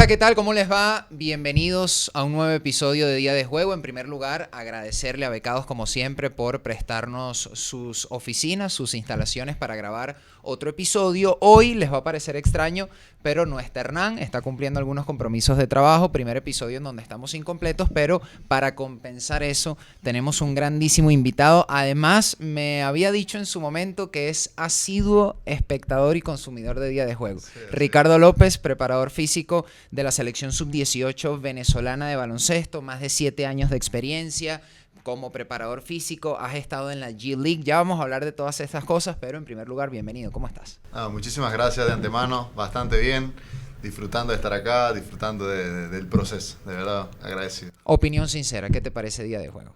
Hola, ¿qué tal? ¿Cómo les va? Bienvenidos a un nuevo episodio de Día de Juego. En primer lugar, agradecerle a Becados como siempre por prestarnos sus oficinas, sus instalaciones para grabar otro episodio. Hoy les va a parecer extraño, pero no está Hernán, está cumpliendo algunos compromisos de trabajo. Primer episodio en donde estamos incompletos, pero para compensar eso tenemos un grandísimo invitado. Además, me había dicho en su momento que es asiduo espectador y consumidor de Día de Juego. Sí. Ricardo López, preparador físico de la selección sub-18 venezolana de baloncesto, más de 7 años de experiencia como preparador físico, has estado en la G League, ya vamos a hablar de todas estas cosas, pero en primer lugar, bienvenido, ¿cómo estás? Muchísimas gracias de antemano, bastante bien, disfrutando de estar acá, disfrutando del proceso, de verdad, agradecido. Opinión sincera, ¿qué te parece Día de Juego?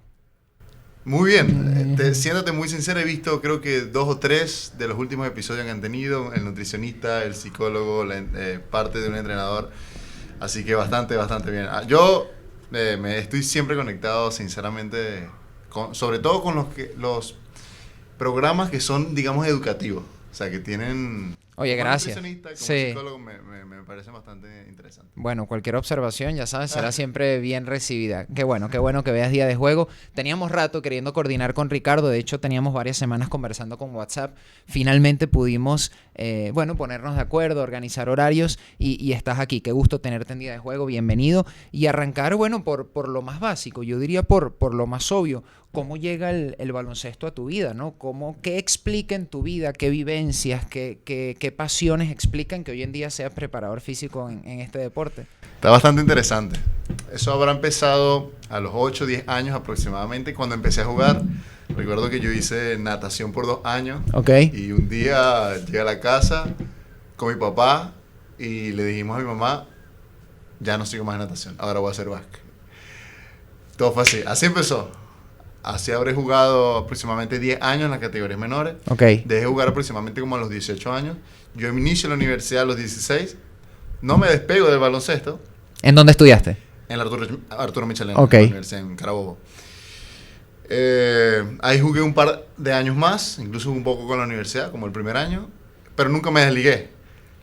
Muy bien, siéntate muy sincero, he visto creo que 2 o 3 de los últimos episodios que han tenido, el nutricionista, el psicólogo, parte de un entrenador, así que bastante bien. Yo me estoy siempre conectado, sinceramente, sobre todo con los programas que son, digamos, educativos, o sea, que tienen... Oye, como gracias. nutricionista, como Sí. psicólogo me parece bastante interesante. Bueno, cualquier observación, ya sabes, será siempre bien recibida. Qué bueno que veas Día de Juego. Teníamos rato queriendo coordinar con Ricardo, de hecho teníamos varias semanas conversando con WhatsApp. Finalmente pudimos, ponernos de acuerdo, organizar horarios y estás aquí. Qué gusto tenerte en Día de Juego, bienvenido. Y arrancar, por lo más básico, yo diría por lo más obvio. ¿Cómo llega el baloncesto a tu vida, no? ¿Qué explica en tu vida, qué vivencias, qué pasiones explican que hoy en día seas preparador físico en este deporte? Está bastante interesante. Eso habrá empezado a los 8 o 10 años aproximadamente, cuando empecé a jugar. Recuerdo que yo hice natación por 2 años. Ok. Y un día llegué a la casa con mi papá y le dijimos a mi mamá, ya no sigo más en natación, ahora voy a hacer básquet. Todo fue así. Así empezó. Así habré jugado aproximadamente 10 años en las categorías menores. Ok. Dejé jugar aproximadamente como a los 18 años. Yo me inicio en la universidad a los 16. No me despego del baloncesto. ¿En dónde estudiaste? En la Arturo Michelena, Ok. en la universidad en Carabobo. Ahí jugué un par de años más, incluso un poco con la universidad, como el primer año, pero nunca me desligué.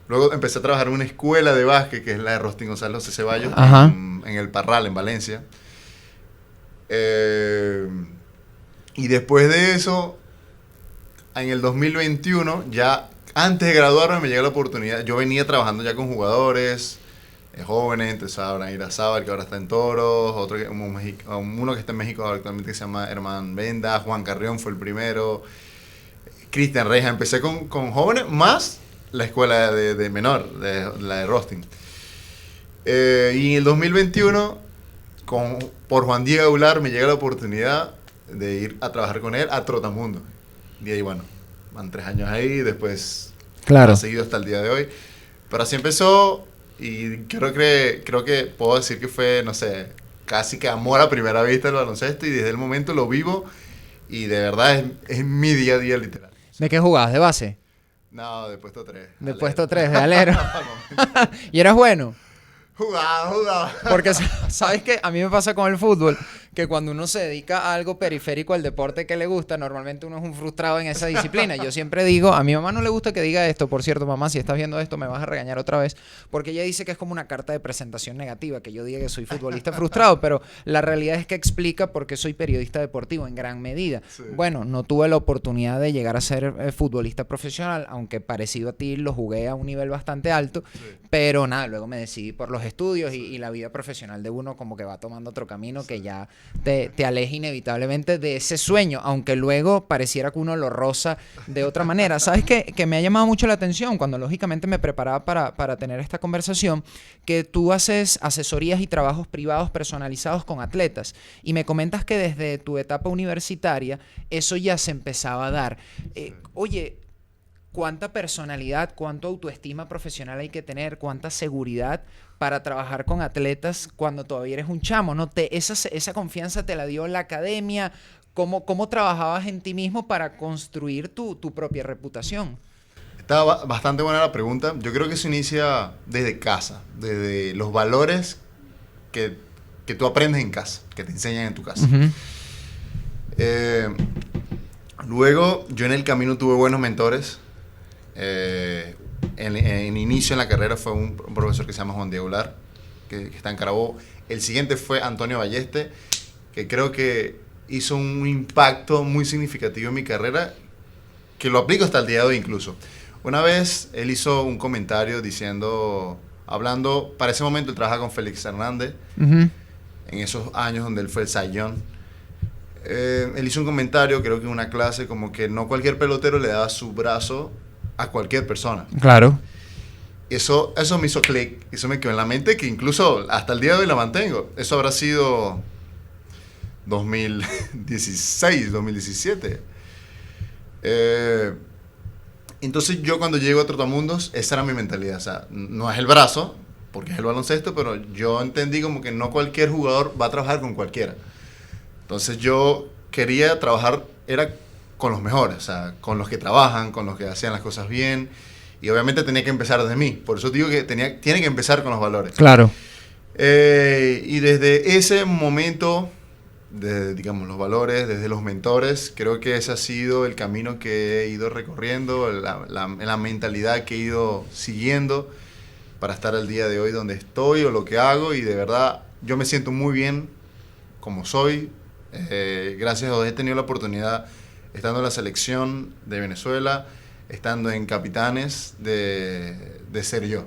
Luego empecé a trabajar en una escuela de básquet, que es la de Rostin Gonzalo C. Ceballos, Ajá. en el Parral, en Valencia. Y después de eso, en el 2021, ya antes de graduarme me llegó la oportunidad. Yo venía trabajando ya con jugadores jóvenes, entonces ahora Irazábal, que ahora está en Toros, uno que está en México actualmente que se llama Herman Venda, Juan Carrión fue el primero, Cristian Reja. Empecé con jóvenes, más la escuela de menor, la de Rostin. Y en el 2021, por Juan Diego Aular, me llega la oportunidad de ir a trabajar con él a Trotamundo. Y ahí, bueno, van 3 años ahí, después Claro. ha seguido hasta el día de hoy. Pero así empezó y creo que puedo decir que fue, no sé, casi que amor a primera vista del baloncesto, y desde el momento lo vivo y de verdad es mi día a día literal. ¿De qué jugabas? ¿De base? No, de puesto 3. De puesto 3, de alero. ¿Y eras bueno? Jugaba. Porque, ¿sabes qué? A mí me pasa con el fútbol que cuando uno se dedica a algo periférico al deporte que le gusta, normalmente uno es un frustrado en esa disciplina. Yo siempre digo, a mi mamá no le gusta que diga esto, por cierto, mamá, si estás viendo esto me vas a regañar otra vez, porque ella dice que es como una carta de presentación negativa, que yo diga que soy futbolista frustrado, pero la realidad es que explica por qué soy periodista deportivo en gran medida. Sí. Bueno, no tuve la oportunidad de llegar a ser futbolista profesional, aunque parecido a ti lo jugué a un nivel bastante alto, Sí. pero nada, luego me decidí por los estudios y la vida profesional de uno como que va tomando otro camino que ya te aleja inevitablemente de ese sueño, aunque luego pareciera que uno lo roza de otra manera. ¿Sabes qué? Que me ha llamado mucho la atención cuando lógicamente me preparaba para tener esta conversación, que tú haces asesorías y trabajos privados personalizados con atletas y me comentas que desde tu etapa universitaria eso ya se empezaba a dar. Oye, ¿cuánta personalidad, cuánta autoestima profesional hay que tener, cuánta seguridad para trabajar con atletas cuando todavía eres un chamo, ¿no? Esa confianza te la dio la academia. ¿Cómo trabajabas en ti mismo para construir tu propia reputación? Está bastante buena la pregunta. Yo creo que se inicia desde casa, desde los valores que tú aprendes en casa, que te enseñan en tu casa. Uh-huh. Luego, yo en el camino tuve buenos mentores. En inicio en la carrera fue un profesor que se llama Juan Diego Aular. que está en Carabobo. El siguiente fue Antonio Balleste, que creo que hizo un impacto muy significativo en mi carrera, que lo aplico hasta el día de hoy incluso. Una vez él hizo un comentario hablando, para ese momento él trabaja con Félix Hernández, Ujú. en esos años donde él fue el Cy Young. Él hizo un comentario, creo que en una clase, como que no cualquier pelotero le daba su brazo a cualquier persona. Claro. Eso me hizo clic, eso me quedó en la mente, que incluso hasta el día de hoy la mantengo. Eso habrá sido 2016, 2017. Entonces yo cuando llego a Trotamundos, esa era mi mentalidad. O sea, no es el brazo, porque es el baloncesto, pero yo entendí como que no cualquier jugador va a trabajar con cualquiera. Entonces yo quería trabajar, era con los mejores, o sea, con los que trabajan, con los que hacían las cosas bien. Y obviamente tenía que empezar desde mí. Por eso digo que tiene que empezar con los valores. Claro. Y desde ese momento, digamos, los valores, desde los mentores, creo que ese ha sido el camino que he ido recorriendo, la mentalidad que he ido siguiendo para estar al día de hoy donde estoy o lo que hago. Y de verdad, yo me siento muy bien como soy. Gracias a Dios he tenido la oportunidad, estando en la selección de Venezuela, estando en Capitanes, de ser yo.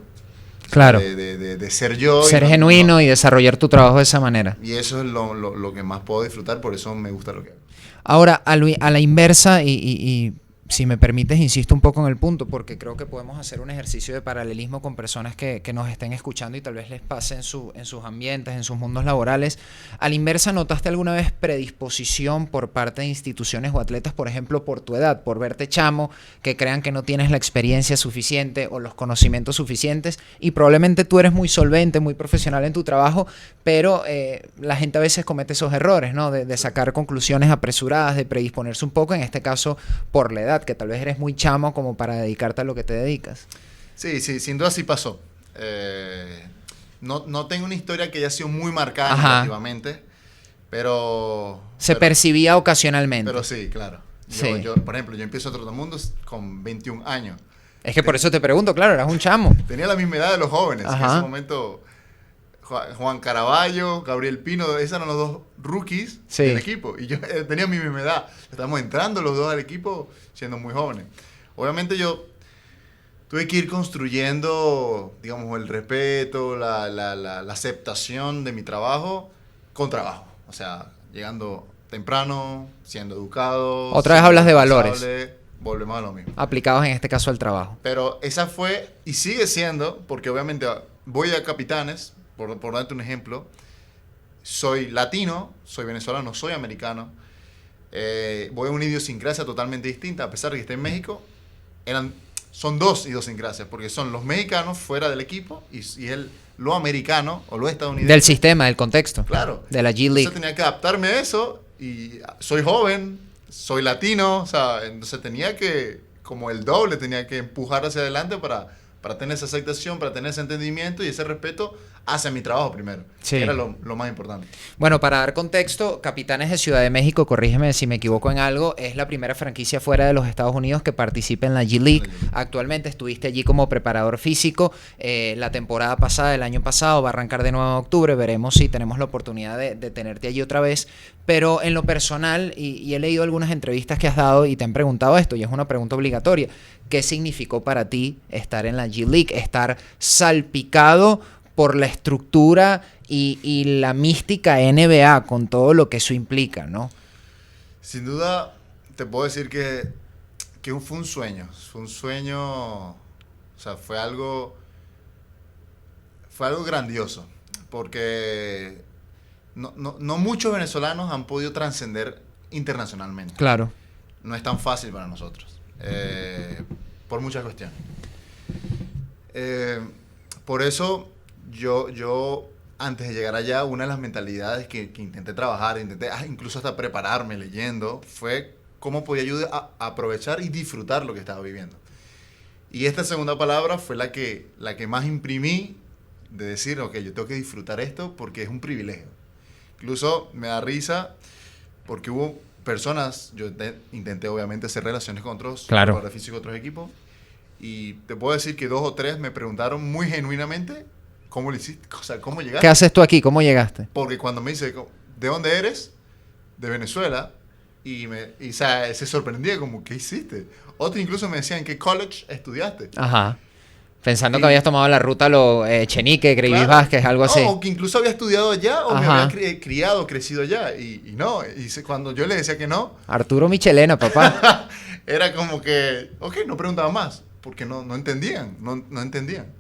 Claro. De ser yo. Ser genuino y desarrollar tu trabajo de esa manera. Y eso es lo que más puedo disfrutar, por eso me gusta lo que hago. Ahora, a la inversa, y si me permites, insisto un poco en el punto, porque creo que podemos hacer un ejercicio de paralelismo con personas que nos estén escuchando y tal vez les pase en sus ambientes, en sus mundos laborales. A la inversa, ¿notaste alguna vez predisposición por parte de instituciones o atletas, por ejemplo, por tu edad, por verte chamo, que crean que no tienes la experiencia suficiente o los conocimientos suficientes? Y probablemente tú eres muy solvente, muy profesional en tu trabajo, pero la gente a veces comete esos errores, ¿no? De sacar conclusiones apresuradas, de predisponerse un poco, en este caso por la edad, que tal vez eres muy chamo como para dedicarte a lo que te dedicas. Sí, sin duda sí pasó. No tengo una historia que haya sido muy marcada negativamente, pero... Se percibía ocasionalmente. Pero sí, claro. Sí. Por ejemplo, yo empiezo a Trotamundos con 21 años. Es que por eso te pregunto, claro, eras un chamo. Tenía la misma edad de los jóvenes. Ajá. En ese momento, Juan Caraballo, Gabriel Pino, esos eran los dos rookies del equipo. Y yo tenía mi misma edad. Estábamos entrando los dos al equipo siendo muy jóvenes. Obviamente yo tuve que ir construyendo, digamos, el respeto, la aceptación de mi trabajo con trabajo. O sea, llegando temprano, siendo educado. Otra vez hablas de valores. Volvemos a lo mismo. Aplicados en este caso al trabajo. Pero esa fue, y sigue siendo, porque obviamente voy a Capitanes, por darte un ejemplo, soy latino, soy venezolano, soy americano, voy a una idiosincrasia totalmente distinta, a pesar de que esté en México, son dos idiosincrasias, porque son los mexicanos fuera del equipo y lo americano o lo estadounidense. Del sistema, del contexto. Claro. De la G League. Entonces tenía que adaptarme a eso y soy joven, soy latino, o sea, entonces tenía que, como el doble, tenía que empujar hacia adelante para tener esa aceptación, para tener ese entendimiento y ese respeto hacia mi trabajo primero. Sí. Era lo más importante. Bueno, para dar contexto, Capitanes de Ciudad de México, corrígeme si me equivoco en algo, es la primera franquicia fuera de los Estados Unidos que participa en la G League. Actualmente estuviste allí como preparador físico. La temporada pasada, el año pasado, va a arrancar de nuevo en octubre. Veremos si tenemos la oportunidad de tenerte allí otra vez. Pero en lo personal, y he leído algunas entrevistas que has dado y te han preguntado esto, y es una pregunta obligatoria, ¿qué significó para ti estar en la G League? Estar salpicado por la estructura y la mística NBA, con todo lo que eso implica, ¿no? Sin duda, te puedo decir que fue un sueño. Fue un sueño, o sea, fue algo grandioso, porque no muchos venezolanos han podido trascender internacionalmente. Claro. No es tan fácil para nosotros, por muchas cuestiones. Por eso, yo antes de llegar allá, una de las mentalidades que intenté trabajar, incluso hasta prepararme leyendo, fue cómo podía ayudar a aprovechar y disfrutar lo que estaba viviendo. Y esta segunda palabra fue la que más imprimí, de decir, ok, yo tengo que disfrutar esto porque es un privilegio. Incluso me da risa porque hubo personas, yo intenté obviamente hacer relaciones con otros jugadores físicos, otros equipos, y te puedo decir que 2 o 3 me preguntaron muy genuinamente ¿cómo lo hiciste? O sea, ¿cómo llegaste? ¿Qué haces tú aquí? ¿Cómo llegaste? Porque cuando me dice, ¿de dónde eres? De Venezuela. O sea, se sorprendía como, ¿qué hiciste? Otros incluso me decían, ¿qué college estudiaste? Ajá. Pensando que habías tomado la ruta Chenique, Greivis Claro. Vázquez, algo así. No, o que incluso había estudiado allá o me Ajá. había criado, crecido allá. Y no, cuando yo le decía que no, Arturo Michelena, papá. era como que, ok, no preguntaba más, porque no entendían, no entendían.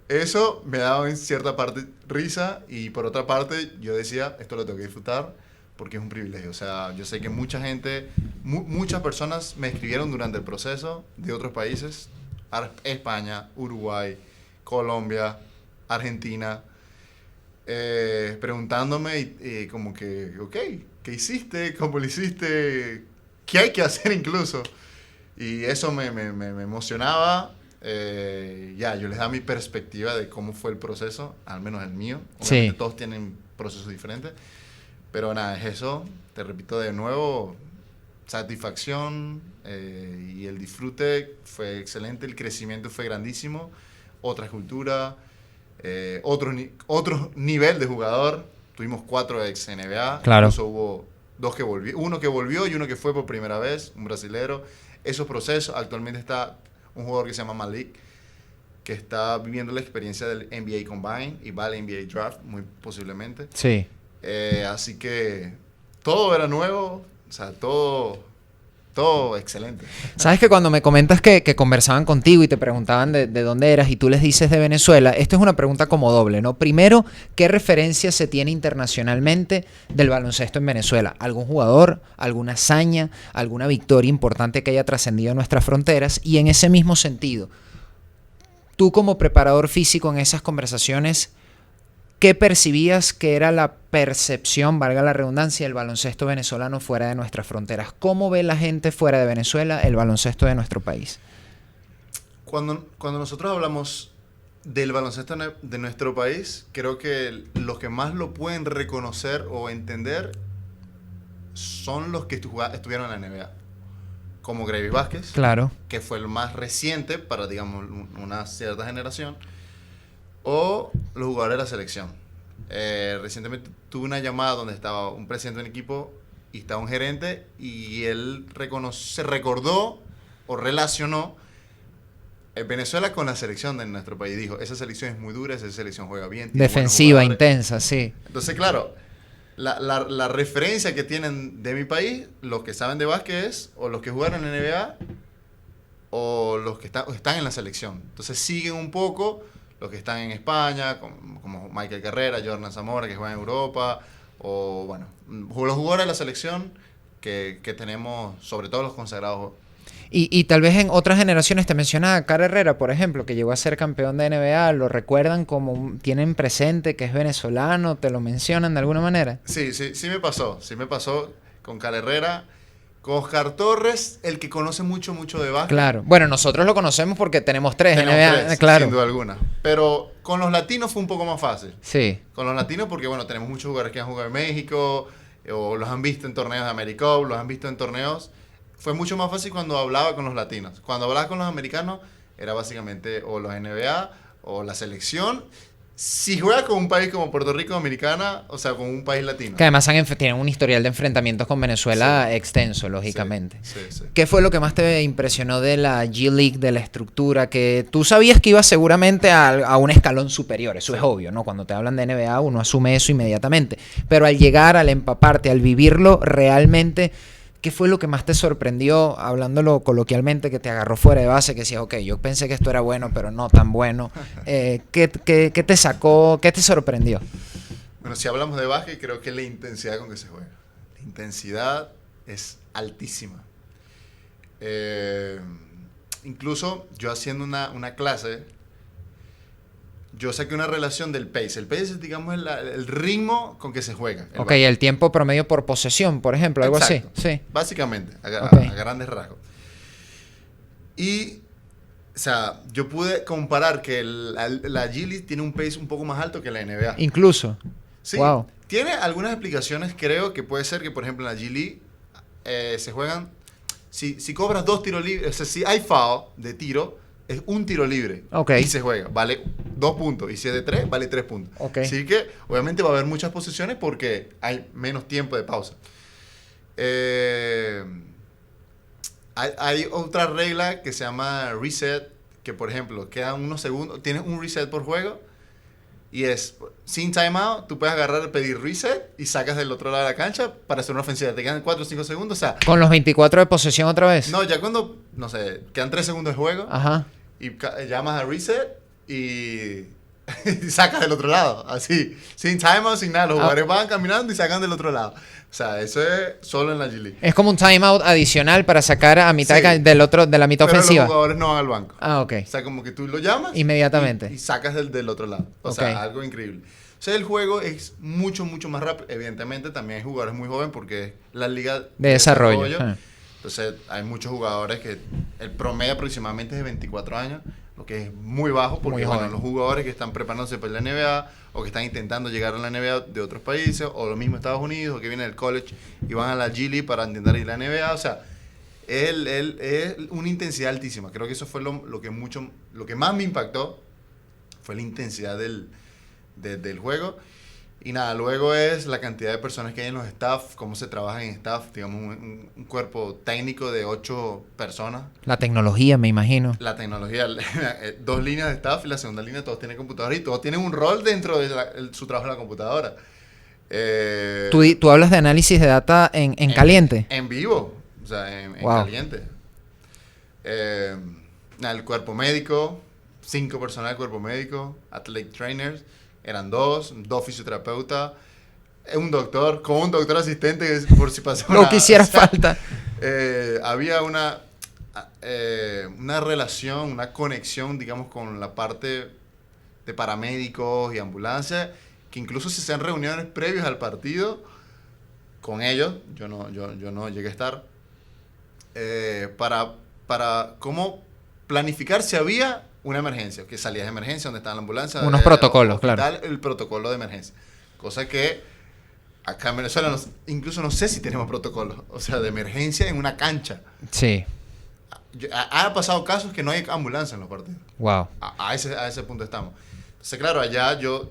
Eso me daba en cierta parte risa y por otra parte yo decía, esto lo tengo que disfrutar porque es un privilegio. O sea, yo sé que mucha gente, muchas personas me escribieron durante el proceso de otros países, España, Uruguay, Colombia, Argentina, preguntándome como que, ok, ¿qué hiciste? ¿Cómo lo hiciste? ¿Qué hay que hacer incluso? Y eso me emocionaba. Yo les daba mi perspectiva de cómo fue el proceso, al menos el mío. Obviamente Sí. todos tienen procesos diferentes. Pero nada, es eso. Te repito de nuevo, satisfacción y el disfrute fue excelente. El crecimiento fue grandísimo. Otra cultura, otro nivel de jugador. Tuvimos 4 ex NBA. Claro. Incluso hubo 2 que volvió. Uno que volvió y uno que fue por primera vez, un brasilero. Esos procesos, actualmente está un jugador que se llama Malik, que está viviendo la experiencia del NBA Combine y va al NBA Draft, muy posiblemente. Sí. Así que todo era nuevo, o sea, todo excelente. Sabes que cuando me comentas que conversaban contigo y te preguntaban de dónde eras y tú les dices de Venezuela, esto es una pregunta como doble, ¿no? Primero, ¿qué referencia se tiene internacionalmente del baloncesto en Venezuela? ¿Algún jugador, alguna hazaña, alguna victoria importante que haya trascendido nuestras fronteras? Y en ese mismo sentido, tú como preparador físico en esas conversaciones, ¿qué percibías que era la percepción, valga la redundancia, del baloncesto venezolano fuera de nuestras fronteras? ¿Cómo ve la gente fuera de Venezuela el baloncesto de nuestro país? Cuando nosotros hablamos del baloncesto de nuestro país, creo que los que más lo pueden reconocer o entender son los que estuvieron en la NBA. Como Greivis Vázquez, Claro. que fue el más reciente para, digamos, una cierta generación, o los jugadores de la selección. Recientemente tuve una llamada donde estaba un presidente de un equipo y estaba un gerente y él se recordó o relacionó Venezuela con la selección de nuestro país. Dijo, esa selección es muy dura, esa selección juega bien. tiene Defensiva, buenos jugadores. intensa, sí. Entonces, claro, la referencia que tienen de mi país, los que saben de básquet es o los que jugaron en NBA o los que están en la selección. Entonces siguen un poco los que están en España, como Michael Carrera, Jordan Zamora, que juegan en Europa, o bueno, los jugadores de la selección que tenemos, sobre todo los consagrados. Y tal vez en otras generaciones, te mencionaba a Cara Herrera, por ejemplo, que llegó a ser campeón de NBA, lo recuerdan como, tienen presente que es venezolano, te lo mencionan de alguna manera. Sí me pasó con Cal Herrera. Con Oscar Torres, el que conoce mucho de básquet. Claro. Bueno, nosotros lo conocemos porque tenemos 3 Tenemos NBA, 3, claro. sin duda alguna. Pero con los latinos fue un poco más fácil. Sí. Con los latinos porque, bueno, tenemos muchos jugadores que han jugado en México, o los han visto en torneos de AmeriCup, los han visto en torneos. Fue mucho más fácil cuando hablaba con los latinos. Cuando hablaba con los americanos, era básicamente o los NBA o la selección. Si juega con un país como Puerto Rico, Dominicana, o sea, con un país latino. Que además tienen un historial de enfrentamientos con Venezuela extenso, lógicamente. Sí. ¿Qué fue lo que más te impresionó de la G-League, de la estructura? Que tú sabías que ibas seguramente a un escalón superior, eso es obvio, ¿no? Cuando te hablan de NBA uno asume eso inmediatamente. Pero al llegar, al empaparte, al vivirlo realmente, ¿qué fue lo que más te sorprendió, hablándolo coloquialmente, que te agarró fuera de base? Que decías, ok, yo pensé que esto era bueno, pero no tan bueno. ¿Qué te sacó? ¿Qué te sorprendió? Bueno, si hablamos de básquet, creo que la intensidad con que se juega. La intensidad es altísima. Incluso yo haciendo una clase, yo saqué una relación del pace. El pace es, digamos, el ritmo con que se juega. Ok, el tiempo promedio por posesión, por ejemplo, algo Exacto. así. Sí. Básicamente, a grandes rasgos. Y, o sea, yo pude comparar que la G League tiene un pace un poco más alto que la NBA. Incluso. Sí, Wow. tiene algunas explicaciones, creo que puede ser que, por ejemplo, en la G League se juegan, si cobras 2 tiros libres, o sea, si hay foul de tiro, es un tiro libre Ok. y se juega, vale 2 puntos. Y si es de 3, vale 3 puntos. Okay. Así que, obviamente, va a haber muchas posiciones porque hay menos tiempo de pausa. Hay otra regla que se llama reset, que, por ejemplo, quedan unos segundos. Tienes un reset por juego. Y es, sin timeout, tú puedes agarrar, pedir reset y sacas del otro lado de la cancha para hacer una ofensiva. Te quedan 4 o 5 segundos, o sea... ¿Con los 24 de posesión otra vez? No, ya cuando, no sé, quedan 3 segundos de juego. Ajá. Y llamas a reset y, y sacas del otro lado. Así, sin timeout, sin nada. Los jugadores van caminando y sacan del otro lado. O sea, eso es solo en la G League. Es como un timeout adicional para sacar a mitad Sí. de la mitad Pero ofensiva. los jugadores no van al banco. Ah, ok. O sea, como que tú lo llamas Inmediatamente. y sacas del otro lado. O sea, algo increíble. O sea, el juego es mucho, mucho más rápido. Evidentemente, también hay jugadores muy jóvenes porque es la liga De desarrollo. Entonces, hay muchos jugadores que el promedio aproximadamente es de 24 años, lo que es muy bajo porque, Muy bueno, joven. los jugadores que están preparándose para la NBA o que están intentando llegar a la NBA de otros países o lo mismo Estados Unidos o que vienen del college y van a la G League para intentar ir a la NBA, o sea, es una intensidad altísima. Creo que eso fue lo que más me impactó fue la intensidad del juego. Y nada, luego es la cantidad de personas que hay en los staff, cómo se trabaja en staff, digamos, un cuerpo técnico de 8 personas. La tecnología, me imagino. La tecnología, 2 líneas de staff y la segunda línea todos tienen computadora y todos tienen un rol dentro de su trabajo en la computadora. ¿Tú hablas de análisis de data en caliente? En vivo, o sea, en Wow. caliente. El cuerpo médico, 5 personas del cuerpo médico, athletic trainers, eran 2 fisioterapeutas, un doctor, con un doctor asistente que por si pasó No quisiera falta. había una relación, una conexión, digamos, con la parte de paramédicos y ambulancia, que incluso se hacían reuniones previas al partido con ellos, yo no llegué a estar, para cómo planificar si había una emergencia, que salías de emergencia, donde estaba la ambulancia. Unos protocolos, hospital, claro. El protocolo de emergencia. Cosa que acá en Venezuela incluso no sé si tenemos protocolos, o sea, de emergencia en una cancha. Sí. Ha pasado casos que no hay ambulancia en los partidos. Wow. A ese punto estamos. Entonces, claro, allá yo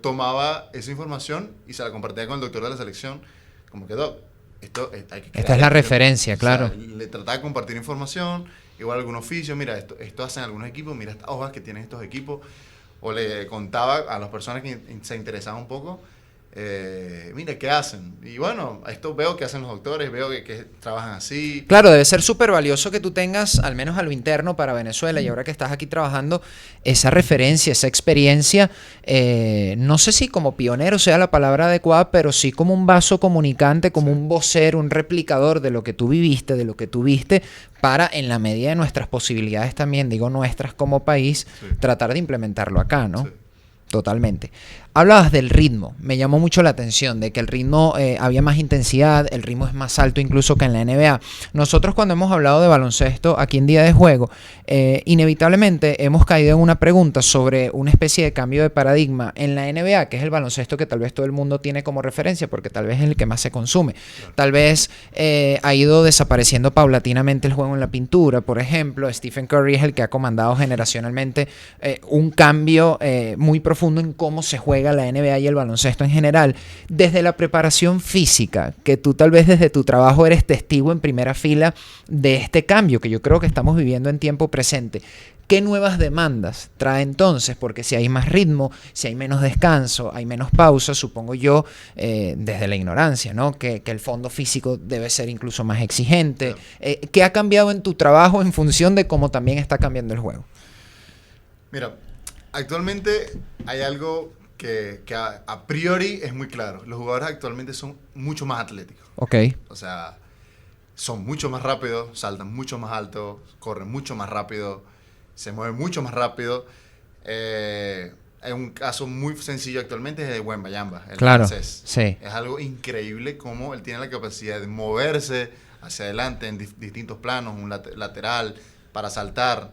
tomaba esa información y se la compartía con el doctor de la selección, como que, Doc, hay que Esta es la referencia, claro. O sea, le trataba de compartir información, igual algún oficio, mira, esto hacen algunos equipos, mira estas hojas que tienen estos equipos, o le contaba a las personas que se interesaban un poco, mira, ¿qué hacen? Y bueno, esto veo que hacen los doctores, veo que trabajan así. Claro, debe ser súper valioso que tú tengas, al menos a lo interno para Venezuela, y ahora que estás aquí trabajando, esa referencia, esa experiencia, no sé si como pionero sea la palabra adecuada, pero sí como un vaso comunicante, como un vocero, un replicador de lo que tú viviste, de lo que tú viste, para, en la medida de nuestras posibilidades también, digo nuestras como país, tratar de implementarlo acá, ¿no? Sí. Totalmente. Hablabas del ritmo, me llamó mucho la atención de que el ritmo había más intensidad, el ritmo es más alto incluso que en la NBA. Nosotros cuando hemos hablado de baloncesto aquí en Día de Juego, inevitablemente hemos caído en una pregunta sobre una especie de cambio de paradigma en la NBA, que es el baloncesto que tal vez todo el mundo tiene como referencia, porque tal vez es el que más se consume. Claro. Tal vez ha ido desapareciendo paulatinamente el juego en la pintura, por ejemplo. Stephen Curry es el que ha comandado generacionalmente un cambio muy profundo en cómo se juega la NBA y el baloncesto en general, desde la preparación física, que tú tal vez desde tu trabajo eres testigo en primera fila de este cambio que yo creo que estamos viviendo en tiempo presente. ¿Qué nuevas demandas trae entonces? Porque si hay más ritmo, si hay menos descanso, hay menos pausa, supongo yo, desde la ignorancia, ¿no? Que el fondo físico debe ser incluso más exigente. ¿Qué ha cambiado en tu trabajo en función de cómo también está cambiando el juego? Mira, actualmente hay algo que a priori es muy claro. Los jugadores actualmente son mucho más atléticos. Ok. O sea, son mucho más rápidos, saltan mucho más alto, corren mucho más rápido, se mueven mucho más rápido. Hay un caso muy sencillo actualmente es de Wembanyama, el francés. Sí. Es algo increíble cómo él tiene la capacidad de moverse hacia adelante en distintos planos, un lateral, para saltar.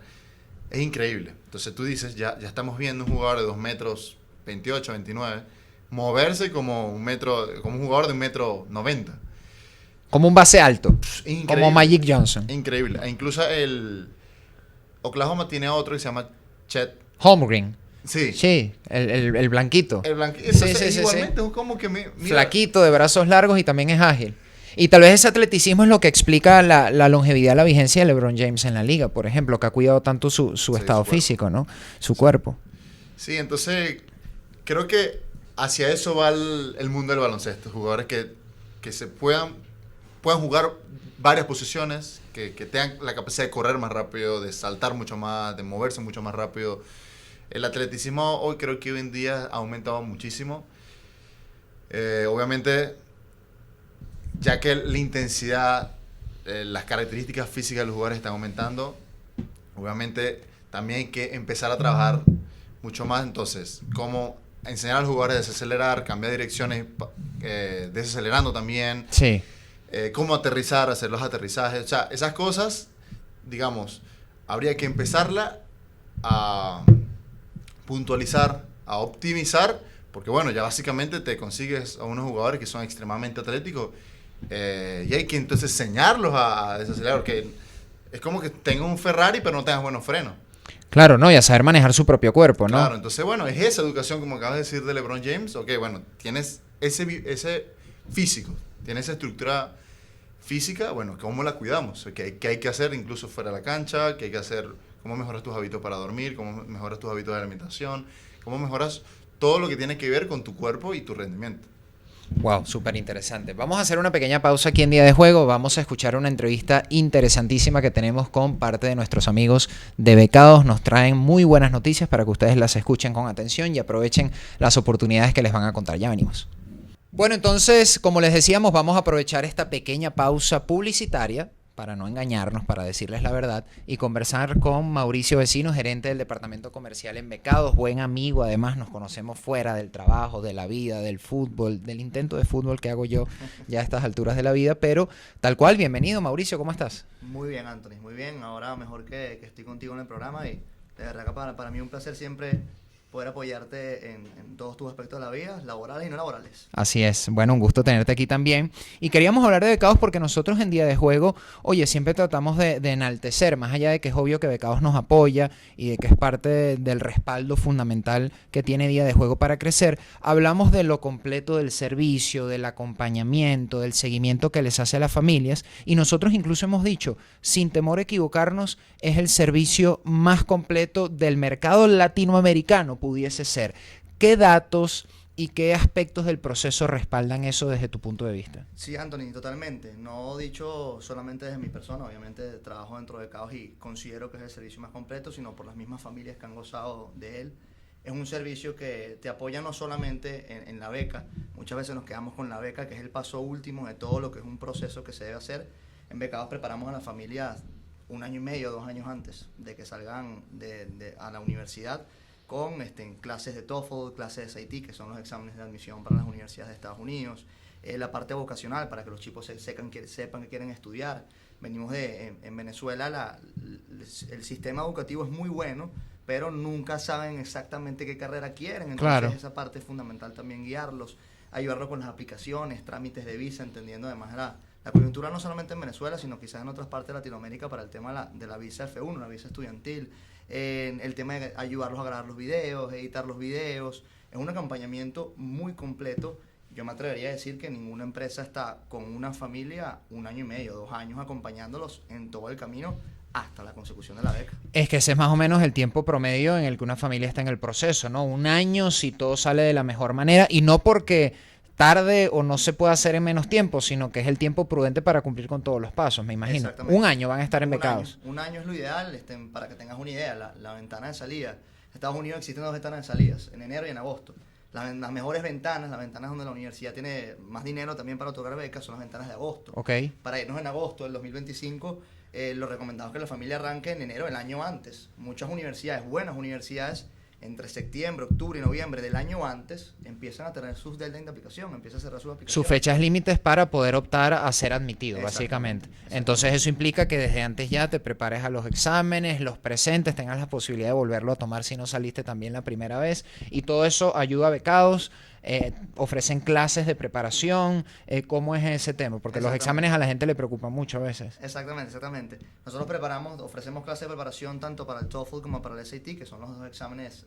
Es increíble. Entonces tú dices, ya estamos viendo un jugador de 2 metros 28, 29, moverse como un jugador de 1,90 m. Como un base alto. Increíble. Como Magic Johnson. Increíble. E incluso el Oklahoma tiene otro que se llama Chet Holmgren. Sí. Sí, el blanquito. El blanquito. Sí, Entonces, sí, sí, igualmente sí. es como que mira, Flaquito, de brazos largos y también es ágil. Y tal vez ese atleticismo es lo que explica la longevidad, la vigencia de LeBron James en la liga, por ejemplo, que ha cuidado tanto su sí, estado su cuerpo. físico, ¿no? Su Sí. cuerpo. Sí, entonces creo que hacia eso va el mundo del baloncesto. Jugadores que se puedan jugar varias posiciones, que tengan la capacidad de correr más rápido, de saltar mucho más, de moverse mucho más rápido. El atleticismo hoy creo que hoy en día ha aumentado muchísimo. Obviamente, ya que la intensidad, las características físicas de los jugadores están aumentando, obviamente también hay que empezar a trabajar mucho más. Entonces, cómo enseñar a los jugadores a desacelerar, cambiar direcciones, desacelerando también, Sí. Cómo aterrizar, hacer los aterrizajes. O sea, esas cosas, digamos, habría que empezarla a puntualizar, a optimizar, porque bueno, ya básicamente te consigues a unos jugadores que son extremadamente atléticos, y hay que entonces enseñarlos a desacelerar, porque es como que tengas un Ferrari pero no tengas buenos frenos. Claro, ¿no? Y a saber manejar su propio cuerpo, ¿no? Claro, entonces bueno, es esa educación como acabas de decir de LeBron James. Ok, bueno, tienes ese físico, tienes esa estructura física, bueno, ¿cómo la cuidamos? ¿Qué hay que hacer incluso fuera de la cancha? ¿Qué hay que hacer? ¿Cómo mejoras tus hábitos para dormir? ¿Cómo mejoras tus hábitos de alimentación? ¿Cómo mejoras todo lo que tiene que ver con tu cuerpo y tu rendimiento? Wow, súper interesante. Vamos a hacer una pequeña pausa aquí en Día de Juego. Vamos a escuchar una entrevista interesantísima que tenemos con parte de nuestros amigos de Becados. Nos traen muy buenas noticias para que ustedes las escuchen con atención y aprovechen las oportunidades que les van a contar. Ya venimos. Bueno, entonces, como les decíamos, vamos a aprovechar esta pequeña pausa publicitaria para no engañarnos, para decirles la verdad, y conversar con Mauricio Vecino, gerente del departamento comercial en Becados, buen amigo, además nos conocemos fuera del trabajo, de la vida, del fútbol, del intento de fútbol que hago yo ya a estas alturas de la vida, pero tal cual, bienvenido Mauricio, ¿cómo estás? Muy bien, Anthony, muy bien. Ahora mejor que estoy contigo en el programa y de verdad que para mí es un placer siempre poder apoyarte en todos tus aspectos de la vida, laborales y no laborales. Así es, bueno, un gusto tenerte aquí también. Y queríamos hablar de Becados porque nosotros en Día de Juego, oye, siempre tratamos de enaltecer, más allá de que es obvio que Becados nos apoya y de que es parte del respaldo fundamental que tiene Día de Juego para crecer, hablamos de lo completo del servicio, del acompañamiento, del seguimiento que les hace a las familias, y nosotros incluso hemos dicho, sin temor a equivocarnos, es el servicio más completo del mercado latinoamericano, pudiese ser. ¿Qué datos y qué aspectos del proceso respaldan eso desde tu punto de vista? Sí, Anthony, totalmente. No dicho solamente desde mi persona, obviamente trabajo dentro de Caos y considero que es el servicio más completo, sino por las mismas familias que han gozado de él. Es un servicio que te apoya no solamente en la beca, muchas veces nos quedamos con la beca, que es el paso último de todo lo que es un proceso que se debe hacer. En Becados preparamos a las familias 1 año y medio, 2 años antes de que salgan a la universidad, con clases de TOEFL, clases de SAT, que son los exámenes de admisión para las universidades de Estados Unidos, la parte vocacional para que los chicos sepan que quieren estudiar. Venimos en Venezuela, el sistema educativo es muy bueno, pero nunca saben exactamente qué carrera quieren, entonces Claro. esa parte es fundamental también guiarlos, ayudarlos con las aplicaciones, trámites de visa, entendiendo además la coyuntura no solamente en Venezuela, sino quizás en otras partes de Latinoamérica para el tema de la visa F1, la visa estudiantil, el tema de ayudarlos a grabar los videos, editar los videos. Es un acompañamiento muy completo. Yo me atrevería a decir que ninguna empresa está con una familia 1 año y medio, 2 años acompañándolos en todo el camino hasta la consecución de la beca. Es que ese es más o menos el tiempo promedio en el que una familia está en el proceso, ¿no? 1 año si todo sale de la mejor manera, y no porque tarde o no se puede hacer en menos tiempo, sino que es el tiempo prudente para cumplir con todos los pasos, me imagino. Exactamente. 1 año van a estar en Becados. 1 año es lo ideal, para que tengas una idea, la ventana de salida. En Estados Unidos existen 2 ventanas de salidas, en enero y en agosto. Las mejores ventanas, las ventanas donde la universidad tiene más dinero también para otorgar becas, son las ventanas de agosto. Ok. Para irnos en agosto del 2025, lo recomendado es que la familia arranque en enero el año antes. Muchas universidades, buenas universidades, entre septiembre, octubre y noviembre del año antes, empiezan a tener sus deadline de aplicación, empiezan a cerrar sus aplicaciones. Sus fechas límites para poder optar a ser admitido, básicamente. Exactamente. Entonces eso implica que desde antes ya te prepares a los exámenes, los presentes, tengas la posibilidad de volverlo a tomar si no saliste también la primera vez. Y todo eso ayuda a Becados ¿Ofrecen clases de preparación? ¿Cómo es ese tema? Porque los exámenes a la gente le preocupan mucho a veces. Exactamente. Nosotros ofrecemos clases de preparación tanto para el TOEFL como para el SAT, que son los dos exámenes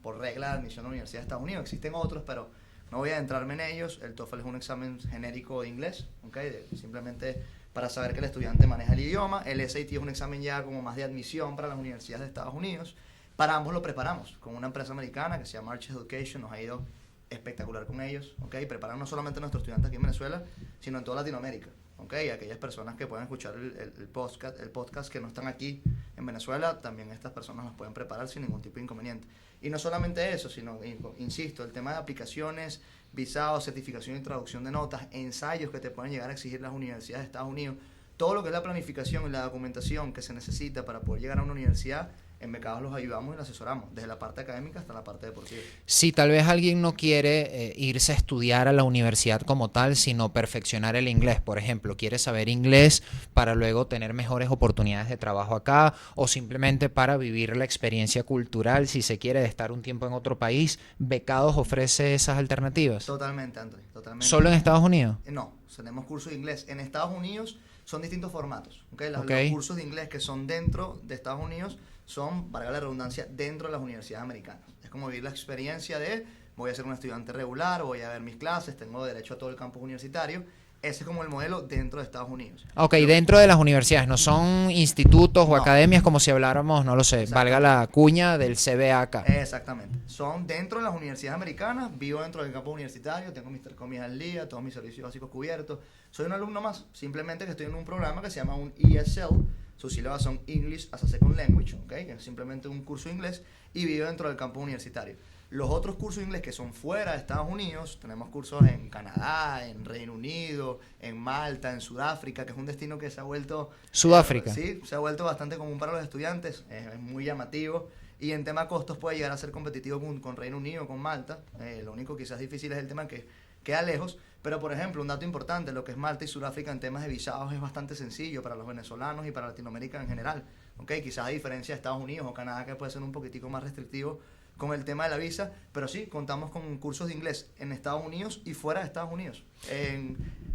por regla de admisión a la Universidad de Estados Unidos. Existen otros, pero no voy a adentrarme en ellos. El TOEFL es un examen genérico de inglés, ¿okay? Simplemente para saber que el estudiante maneja el idioma. El SAT es un examen ya como más de admisión para las universidades de Estados Unidos. Para ambos lo preparamos con una empresa americana que se llama Arch Education. Nos ha ido espectacular con ellos, ¿okay? Preparan no solamente a nuestros estudiantes aquí en Venezuela, sino en toda Latinoamérica, ¿okay? Aquellas personas que pueden escuchar el podcast que no están aquí en Venezuela, también estas personas nos pueden preparar sin ningún tipo de inconveniente. Y no solamente eso, sino, insisto, el tema de aplicaciones, visados, certificación y traducción de notas, ensayos que te pueden llegar a exigir las universidades de Estados Unidos, todo lo que es la planificación y la documentación que se necesita para poder llegar a una universidad. En Becados los ayudamos y los asesoramos, desde la parte académica hasta la parte deportiva. Si tal vez alguien no quiere irse a estudiar a la universidad como tal, sino perfeccionar el inglés, por ejemplo, quiere saber inglés para luego tener mejores oportunidades de trabajo acá, o simplemente para vivir la experiencia cultural, si se quiere, de estar un tiempo en otro país, ¿Becados ofrece esas alternativas? Totalmente, Anthony, totalmente. ¿Solo en Estados Unidos? No, tenemos cursos de inglés. En Estados Unidos son distintos formatos, ¿okay? Los cursos de inglés que son dentro de Estados Unidos son, valga la redundancia, dentro de las universidades americanas. Es como vivir la experiencia de voy a ser un estudiante regular, voy a ver mis clases, tengo derecho a todo el campus universitario. Ese es como el modelo dentro de Estados Unidos. Ok, dentro de las universidades, no son institutos o academias como si habláramos, no lo sé, valga la cuña del CBA acá. Exactamente. Son dentro de las universidades americanas, vivo dentro del campus universitario, tengo mis comidas al día, todos mis servicios básicos cubiertos. Soy un alumno más, simplemente que estoy en un programa que se llama un ESL, sus sílabas son English as a Second Language, ¿okay? Que es simplemente un curso de inglés, y vivo dentro del campus universitario. Los otros cursos de inglés que son fuera de Estados Unidos, tenemos cursos en Canadá, en Reino Unido, en Malta, en Sudáfrica, que es un destino que se ha vuelto... ¿Sudáfrica? Sí, se ha vuelto bastante común para los estudiantes, es muy llamativo, y en tema costos puede llegar a ser competitivo con Reino Unido, con Malta. Lo único quizás difícil es el tema que queda lejos, pero por ejemplo, un dato importante, lo que es Malta y Sudáfrica en temas de visados es bastante sencillo para los venezolanos y para Latinoamérica en general, ¿okay? Quizás a diferencia de Estados Unidos o Canadá, que puede ser un poquitico más restrictivo con el tema de la visa, pero sí, contamos con cursos de inglés en Estados Unidos y fuera de Estados Unidos.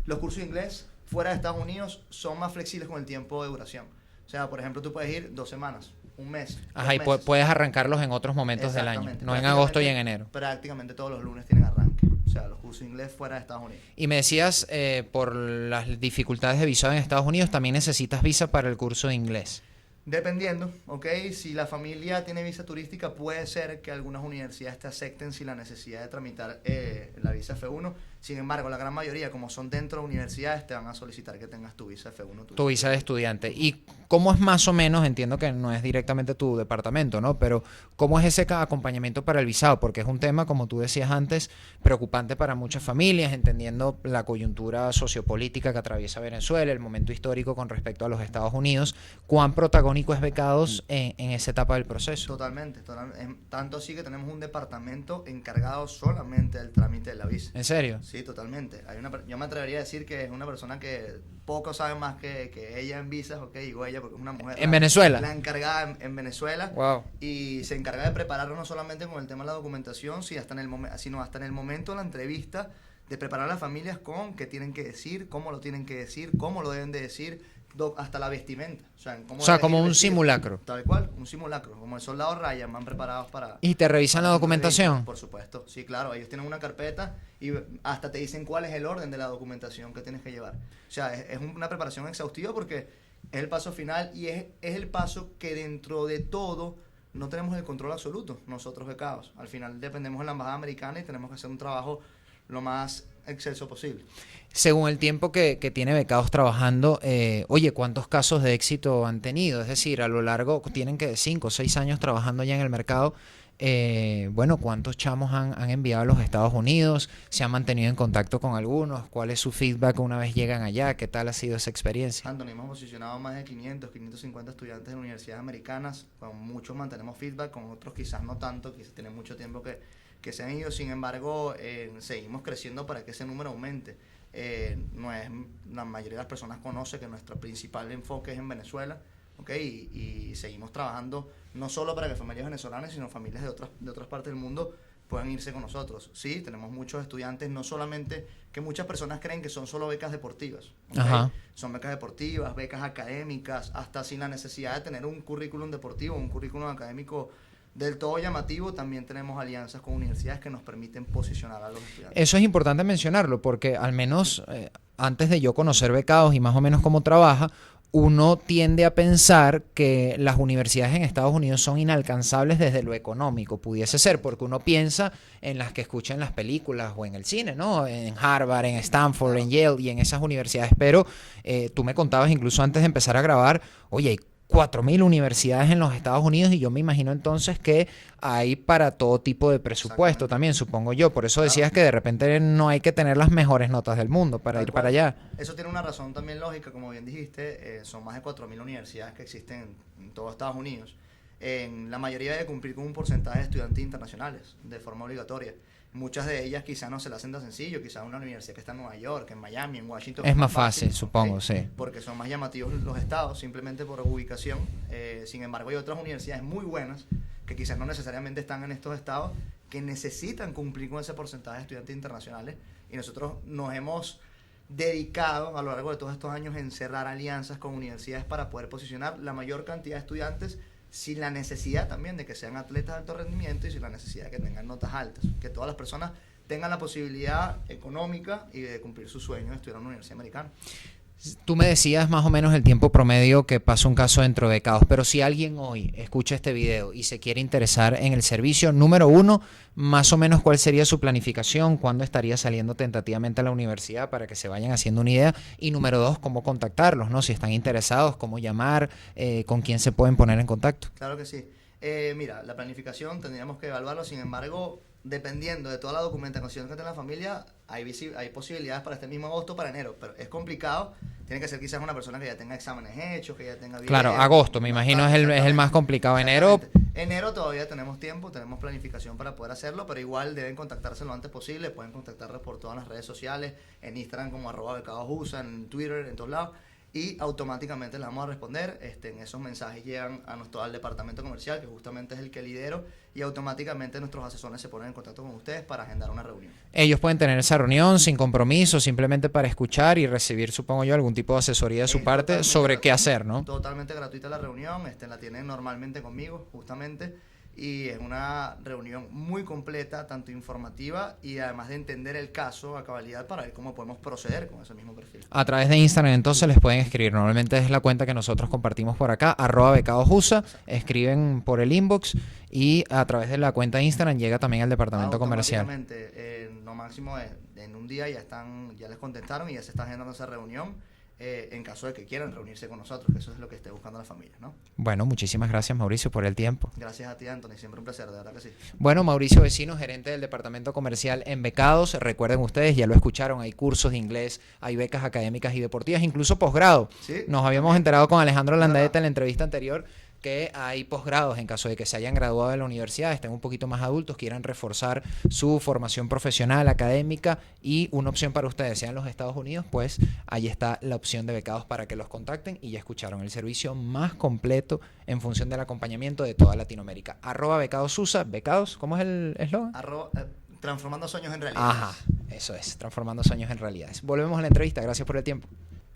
Los cursos de inglés fuera de Estados Unidos son más flexibles con el tiempo de duración. O sea, por ejemplo, tú puedes ir 2 semanas, un mes. Ajá, y puedes arrancarlos en otros momentos del año, no en agosto y en enero. Prácticamente todos los lunes tienen arranque. O sea, los cursos de inglés fuera de Estados Unidos. Y me decías, por las dificultades de visado en Estados Unidos, también necesitas visa para el curso de inglés. Dependiendo, ¿ok? Si la familia tiene visa turística, puede ser que algunas universidades te acepten sin la necesidad de tramitar la visa F1. Sin embargo, la gran mayoría, como son dentro de universidades, te van a solicitar que tengas tu visa F1. Tu visa de estudiante. ¿Y cómo es más o menos? Entiendo que no es directamente tu departamento, ¿no? Pero ¿cómo es ese acompañamiento para el visado? Porque es un tema, como tú decías antes, preocupante para muchas familias, entendiendo la coyuntura sociopolítica que atraviesa Venezuela, el momento histórico con respecto a los Estados Unidos. ¿Cuán protagónico es Becados en esa etapa del proceso? Totalmente. Tanto así que tenemos un departamento encargado solamente del trámite de la visa. ¿En serio? Sí, totalmente. Yo me atrevería a decir que es una persona que pocos saben más que ella en visas, ok, digo ella porque es una mujer. ¿En Venezuela? La encargada en Venezuela. Wow. Y se encarga de prepararlo no solamente con el tema de la documentación, sino hasta en el momento de la entrevista, de preparar a las familias con qué tienen que decir, cómo lo tienen que decir, cómo lo deben de decir, hasta la vestimenta. O sea como un simulacro. Tal cual, un simulacro. Como el soldado Ryan, van preparados para... ¿Y te revisan la documentación? Por supuesto, sí, claro. Ellos tienen una carpeta y hasta te dicen cuál es el orden de la documentación que tienes que llevar. O sea, es una preparación exhaustiva porque es el paso final y es el paso que dentro de todo no tenemos el control absoluto, nosotros Becados. Al final dependemos de la embajada americana y tenemos que hacer un trabajo lo más excelso posible. Según el tiempo que tiene Becados trabajando, oye, ¿cuántos casos de éxito han tenido? Es decir, a lo largo, tienen que 5 o 6 años trabajando ya en el mercado. Bueno, ¿cuántos chamos han enviado a los Estados Unidos? ¿Se han mantenido en contacto con algunos? ¿Cuál es su feedback una vez llegan allá? ¿Qué tal ha sido esa experiencia? Anthony, hemos posicionado más de 550 estudiantes en universidades americanas. Con muchos mantenemos feedback, con otros quizás no tanto, quizás tienen mucho tiempo que se han ido. Sin embargo, seguimos creciendo para que ese número aumente. La mayoría de las personas conoce que nuestro principal enfoque es en Venezuela, ¿okay? Y seguimos trabajando no solo para que familias venezolanas, sino familias de otras partes del mundo puedan irse con nosotros. Sí, tenemos muchos estudiantes, no solamente, que muchas personas creen que son solo becas deportivas. ¿Okay? Ajá. Son becas deportivas, becas académicas, hasta sin la necesidad de tener un currículum deportivo, un currículum académico del todo llamativo. También tenemos alianzas con universidades que nos permiten posicionar a los estudiantes. Eso es importante mencionarlo porque al menos antes de yo conocer Becados y más o menos cómo trabaja, uno tiende a pensar que las universidades en Estados Unidos son inalcanzables desde lo económico. Pudiese ser porque uno piensa en las que escucha en las películas o en el cine, ¿no? En Harvard, en Stanford, en Yale y en esas universidades. Pero tú me contabas incluso antes de empezar a grabar, oye, hay 4.000 universidades en los Estados Unidos y yo me imagino entonces que hay para todo tipo de presupuesto también, supongo yo. Por eso decías que de repente no hay que tener las mejores notas del mundo para ir para allá. Eso tiene una razón también lógica, como bien dijiste, son más de 4.000 universidades que existen en todo Estados Unidos. La mayoría debe cumplir con un porcentaje de estudiantes internacionales de forma obligatoria. Muchas de ellas quizás no se las hacen tan sencillo, quizás una universidad que está en Nueva York, en Miami, en Washington. Es más fácil, supongo, sí. Porque son más llamativos los estados, simplemente por ubicación. Sin embargo, hay otras universidades muy buenas que quizás no necesariamente están en estos estados, que necesitan cumplir con ese porcentaje de estudiantes internacionales. Y nosotros nos hemos dedicado a lo largo de todos estos años en cerrar alianzas con universidades para poder posicionar la mayor cantidad de estudiantes, sin la necesidad también de que sean atletas de alto rendimiento y sin la necesidad de que tengan notas altas. Que todas las personas tengan la posibilidad económica y de cumplir su sueño de estudiar en una universidad americana. Tú me decías más o menos el tiempo promedio que pasa un caso dentro de Becados, pero si alguien hoy escucha este video y se quiere interesar en el servicio, número uno, más o menos cuál sería su planificación, cuándo estaría saliendo tentativamente a la universidad para que se vayan haciendo una idea, y número dos, cómo contactarlos, ¿no? Si están interesados, cómo llamar, con quién se pueden poner en contacto. Claro que sí. Mira, la planificación tendríamos que evaluarlo, sin embargo, dependiendo de toda la documentación que tenga la familia, hay posibilidades para este mismo agosto, para enero, pero es complicado. Tiene que ser quizás una persona que ya tenga exámenes hechos, que ya tenga video. Claro, agosto, me imagino es el más complicado. Enero. Enero todavía tenemos tiempo, tenemos planificación para poder hacerlo, pero igual deben contactarse lo antes posible. Pueden contactarnos por todas las redes sociales, en Instagram como @becadosusa, en Twitter, en todos lados. Y automáticamente les vamos a responder. En esos mensajes llegan al departamento comercial, que justamente es el que lidero, y automáticamente nuestros asesores se ponen en contacto con ustedes para agendar una reunión. Ellos pueden tener esa reunión sin compromiso, simplemente para escuchar y recibir, supongo yo, algún tipo de asesoría de su parte sobre qué hacer, ¿no? Totalmente gratuita la reunión, la tienen normalmente conmigo, justamente. Y es una reunión muy completa, tanto informativa y además de entender el caso a cabalidad para ver cómo podemos proceder con ese mismo perfil. A través de Instagram entonces les pueden escribir. Normalmente es la cuenta que nosotros compartimos por acá, @becadosusa. Escriben por el inbox y a través de la cuenta de Instagram llega también al departamento comercial. Automáticamente, no máximo en un día ya les contestaron y ya se está agendando esa reunión. En caso de que quieran reunirse con nosotros, que eso es lo que esté buscando la familia, ¿no? Bueno, muchísimas gracias, Mauricio, por el tiempo. Gracias a ti, Anthony, siempre un placer, de verdad que sí. Bueno, Mauricio Vecino, gerente del departamento comercial en Becados. Recuerden ustedes, ya lo escucharon, hay cursos de inglés, hay becas académicas y deportivas, incluso posgrado. Sí, nos habíamos enterado con Alejandro Landaeta en la entrevista anterior que hay posgrados en caso de que se hayan graduado de la universidad, estén un poquito más adultos, quieran reforzar su formación profesional, académica, y una opción para ustedes, sean los Estados Unidos, pues ahí está la opción de Becados para que los contacten. Y ya escucharon, el servicio más completo en función del acompañamiento de toda Latinoamérica. @becadosusa, Becados, ¿cómo es el eslogan? Transformando sueños en realidad. Ajá, eso es, transformando sueños en realidades. Volvemos a la entrevista, gracias por el tiempo.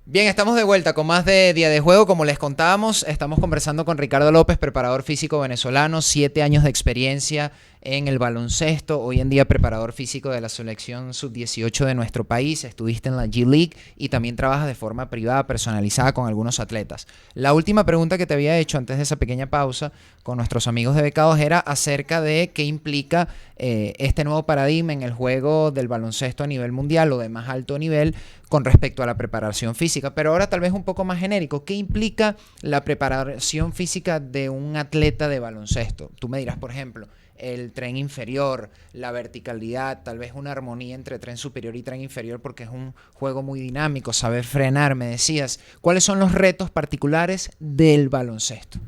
Bien, estamos de vuelta con más de Día de Juego. Como les contábamos, estamos conversando con Ricardo López, preparador físico venezolano, 7 años de experiencia en el baloncesto, hoy en día preparador físico de la selección sub-18 de nuestro país. Estuviste en la G-League y también trabajas de forma privada, personalizada con algunos atletas. La última pregunta que te había hecho antes de esa pequeña pausa con nuestros amigos de Becados era acerca de qué implica este nuevo paradigma en el juego del baloncesto a nivel mundial o de más alto nivel con respecto a la preparación física. Pero ahora tal vez un poco más genérico, ¿qué implica la preparación física de un atleta de baloncesto? Tú me dirás, por ejemplo, el tren inferior, la verticalidad, tal vez una armonía entre tren superior y tren inferior, porque es un juego muy dinámico, saber frenar, me decías. ¿Cuáles son los retos particulares del baloncesto?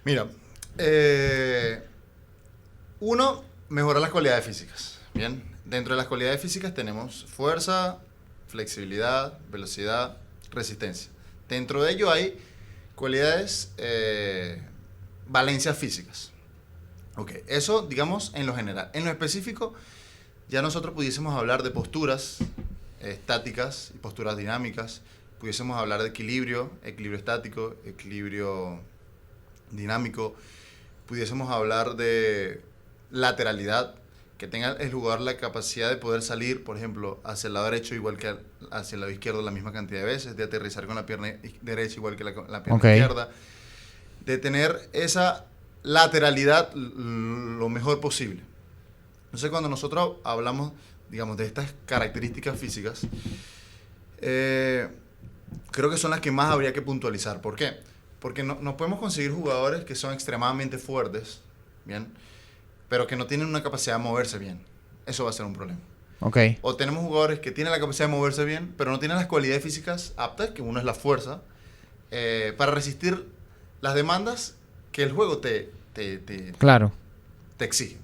Mira, uno, mejorar las cualidades físicas. Bien, dentro de las cualidades físicas tenemos fuerza, flexibilidad, velocidad, resistencia. Dentro de ello hay cualidades, valencias físicas. Ok, eso digamos en lo general. En lo específico, ya nosotros pudiésemos hablar de posturas estáticas y posturas dinámicas, pudiésemos hablar de equilibrio estático, equilibrio dinámico, pudiésemos hablar de lateralidad, que tenga el jugador la capacidad de poder salir, por ejemplo, hacia el lado derecho igual que hacia el lado izquierdo la misma cantidad de veces, de aterrizar con la pierna derecha igual que la pierna izquierda, de tener esa lateralidad lo mejor posible. Entonces, cuando nosotros hablamos, digamos, de estas características físicas, creo que son las que más habría que puntualizar. ¿Por qué? Porque no podemos conseguir jugadores que son extremadamente fuertes, ¿bien? Pero que no tienen una capacidad de moverse bien. Eso va a ser un problema. Okay. O tenemos jugadores que tienen la capacidad de moverse bien, pero no tienen las cualidades físicas aptas, que uno es la fuerza, para resistir las demandas que el juego te exige.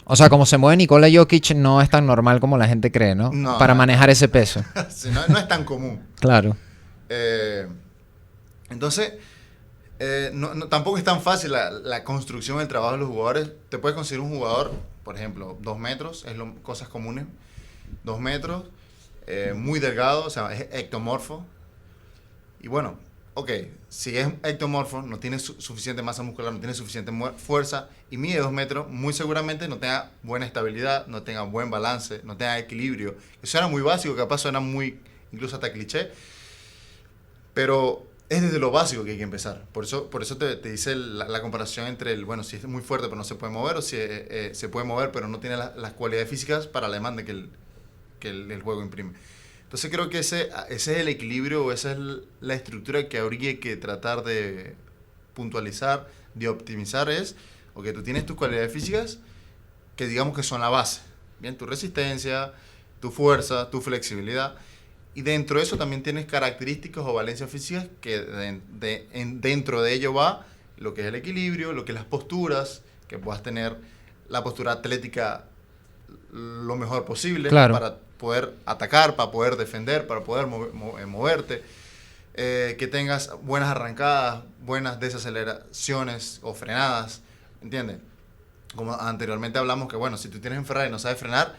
O sea, como se mueve Nikola Jokic no es tan normal como la gente cree, ¿no? No, para manejar ese peso. Sí, no es tan común. Claro. Entonces, tampoco es tan fácil la construcción del trabajo de los jugadores. Te puedes conseguir un jugador, por ejemplo, 2 metros, cosas comunes, 2 metros, muy delgado, o sea, es ectomorfo. Y bueno, ok, si es ectomorfo, no tiene suficiente masa muscular, no tiene suficiente fuerza y mide 2 metros, muy seguramente no tenga buena estabilidad, no tenga buen balance, no tenga equilibrio. Eso era muy básico, capaz suena muy, incluso hasta cliché, pero es desde lo básico que hay que empezar. Por eso te dice la comparación entre si es muy fuerte pero no se puede mover, o si se puede mover pero no tiene las cualidades físicas para la demanda que el juego imprime. Entonces creo que ese es el equilibrio, o esa es la estructura que habría que tratar de puntualizar, de optimizar. Ok, tú tienes tus cualidades físicas que digamos que son la base. Bien, tu resistencia, tu fuerza, tu flexibilidad. Y dentro de eso también tienes características o valencias físicas que dentro de ello va lo que es el equilibrio, lo que es las posturas, que puedas tener la postura atlética lo mejor posible, claro, para poder atacar, para poder defender, para poder moverte, que tengas buenas arrancadas, buenas desaceleraciones o frenadas, ¿entiendes? Como anteriormente hablamos que, si tú tienes un Ferrari y no sabes frenar,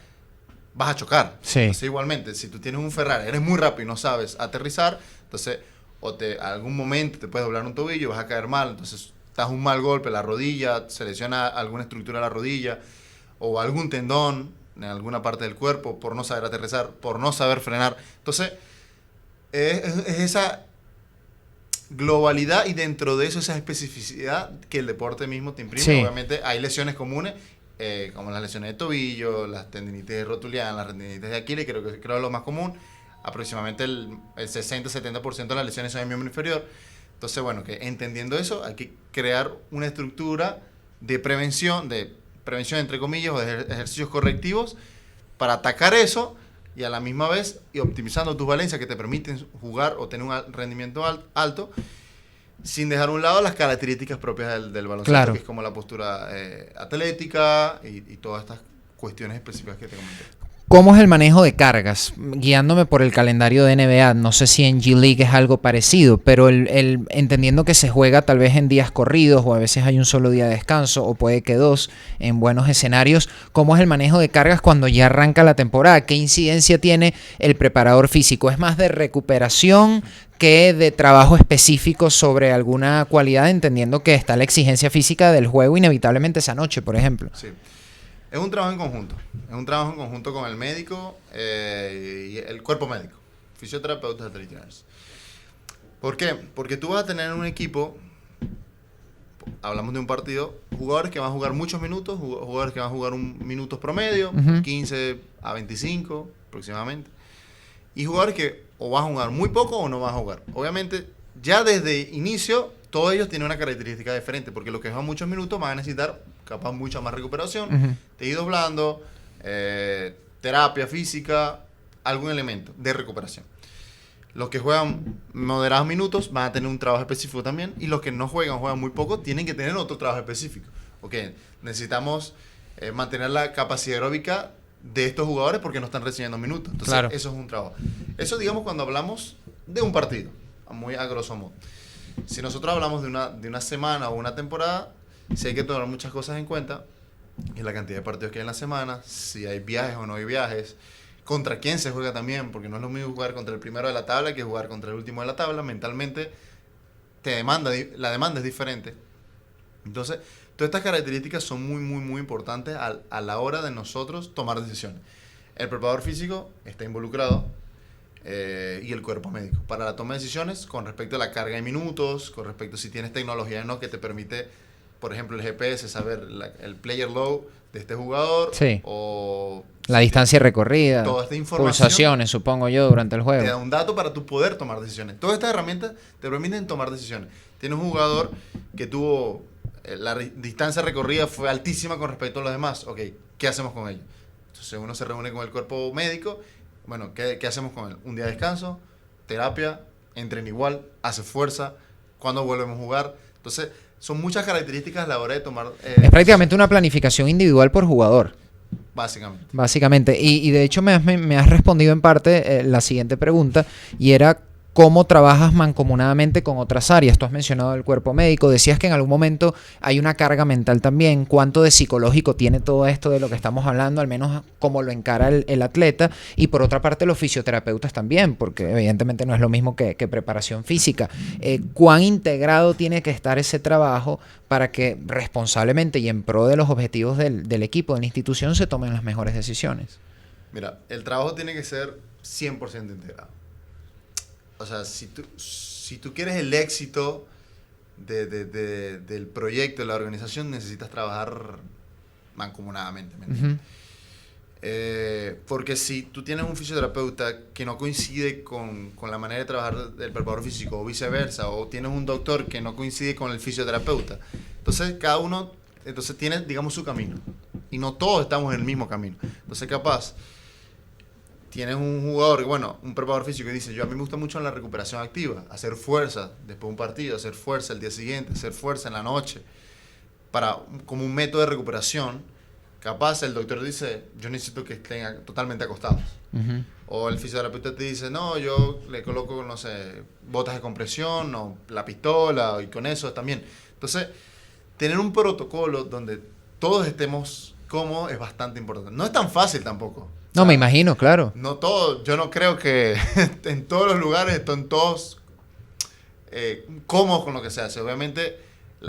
vas a chocar. Sí. Entonces, igualmente, si tú tienes un Ferrari, eres muy rápido y no sabes aterrizar, entonces, algún momento te puedes doblar un tobillo, vas a caer mal, entonces, das un mal golpe, la rodilla, se lesiona alguna estructura de la rodilla, o algún tendón en alguna parte del cuerpo, por no saber aterrizar, por no saber frenar. Entonces, es esa globalidad y dentro de eso esa especificidad que el deporte mismo te imprime. Sí. Obviamente hay lesiones comunes, como las lesiones de tobillo, las tendinitis rotulianas, las tendinitis de Aquiles, creo que es lo más común. Aproximadamente el 60-70% de las lesiones son en miembro inferior. Entonces, que entendiendo eso, hay que crear una estructura de prevención entre comillas, o de ejercicios correctivos para atacar eso y a la misma vez y optimizando tus valencias que te permiten jugar o tener un rendimiento alto sin dejar a un lado las características propias del baloncesto, claro, que es como la postura atlética y todas estas cuestiones específicas que te comenté. ¿Cómo es el manejo de cargas? Guiándome por el calendario de NBA, no sé si en G-League es algo parecido, pero entendiendo que se juega tal vez en días corridos o a veces hay un solo día de descanso o puede que 2 en buenos escenarios, ¿cómo es el manejo de cargas cuando ya arranca la temporada? ¿Qué incidencia tiene el preparador físico? ¿Es más de recuperación que de trabajo específico sobre alguna cualidad, entendiendo que está la exigencia física del juego inevitablemente esa noche, por ejemplo? Sí. Es un trabajo en conjunto. Es un trabajo en conjunto con el médico y el cuerpo médico. Fisioterapeutas, veterinarios. ¿Por qué? Porque tú vas a tener en un equipo, hablamos de un partido, jugadores que van a jugar muchos minutos, jugadores que van a jugar minutos promedio, 15 a 25 aproximadamente. Y jugadores que o van a jugar muy poco o no van a jugar. Obviamente, ya desde inicio, todos ellos tienen una característica diferente, porque los que juegan muchos minutos van a necesitar capaz mucha más recuperación, tejidos blandos, terapia física, algún elemento de recuperación. Los que juegan moderados minutos van a tener un trabajo específico también, y los que no juegan muy poco, tienen que tener otro trabajo específico. Necesitamos mantener la capacidad aeróbica de estos jugadores porque no están recibiendo minutos. Entonces, claro, eso es un trabajo. Eso, digamos, cuando hablamos de un partido, muy a grosso modo. Si nosotros hablamos de una semana o una temporada, sí hay que tomar muchas cosas en cuenta, y la cantidad de partidos que hay en la semana, si hay viajes o no hay viajes, contra quién se juega también, porque no es lo mismo jugar contra el primero de la tabla que jugar contra el último de la tabla. Mentalmente la demanda es diferente. Entonces, todas estas características son muy, muy, muy importantes a la hora de nosotros tomar decisiones. El preparador físico está involucrado y el cuerpo médico para la toma de decisiones con respecto a la carga de minutos, con respecto a si tienes tecnología o no que te permite, por ejemplo, el GPS, saber el player low de este jugador, Sí. o La distancia recorrida, toda esta información, pulsaciones, supongo yo, durante el te da juego. un dato para tú poder tomar decisiones. Todas estas herramientas te permiten tomar decisiones. Tienes un jugador que tuvo distancia recorrida fue altísima con respecto a los demás. Ok, ¿qué hacemos con ello? Entonces uno se reúne con el cuerpo médico. Bueno, ¿qué hacemos con él? Un día de descanso, terapia, entrena igual, hace fuerza, ¿cuándo volvemos a jugar? Entonces, son muchas características a la hora de tomar... Es prácticamente una planificación individual por jugador. Básicamente. Básicamente. Y de hecho me has respondido en parte la siguiente pregunta, y era cómo trabajas mancomunadamente con otras áreas. Tú has mencionado el cuerpo médico, decías que en algún momento hay una carga mental también. ¿Cuánto de psicológico tiene todo esto de lo que estamos hablando? Al menos cómo lo encara el atleta. Y por otra parte los fisioterapeutas también, porque evidentemente no es lo mismo que preparación física. ¿Cuán integrado tiene que estar ese trabajo para que responsablemente y en pro de los objetivos del equipo, de la institución, se tomen las mejores decisiones? Mira, el trabajo tiene que ser 100% integrado. O sea, si tú quieres el éxito del proyecto, de la organización, necesitas trabajar mancomunadamente, ¿me entiendes? Porque si tú tienes un fisioterapeuta que no coincide con la manera de trabajar del preparador físico o viceversa, o tienes un doctor que no coincide con el fisioterapeuta, entonces cada uno tiene, digamos, su camino. Y no todos estamos en el mismo camino. Entonces, capaz... Tienes un jugador, bueno, un preparador físico que dice, a mí me gusta mucho en la recuperación activa, hacer fuerza después de un partido, hacer fuerza el día siguiente, hacer fuerza en la noche, como un método de recuperación. Capaz el doctor dice, yo necesito que estén totalmente acostados. Uh-huh. O el fisioterapeuta te dice, no, yo le coloco, no sé, botas de compresión o la pistola, y con eso también. Entonces, tener un protocolo donde todos estemos cómodos es bastante importante. No es tan fácil tampoco. No, me imagino, claro. No todo, yo no creo que en todos los lugares estén todos cómodos con lo que se hace. Obviamente,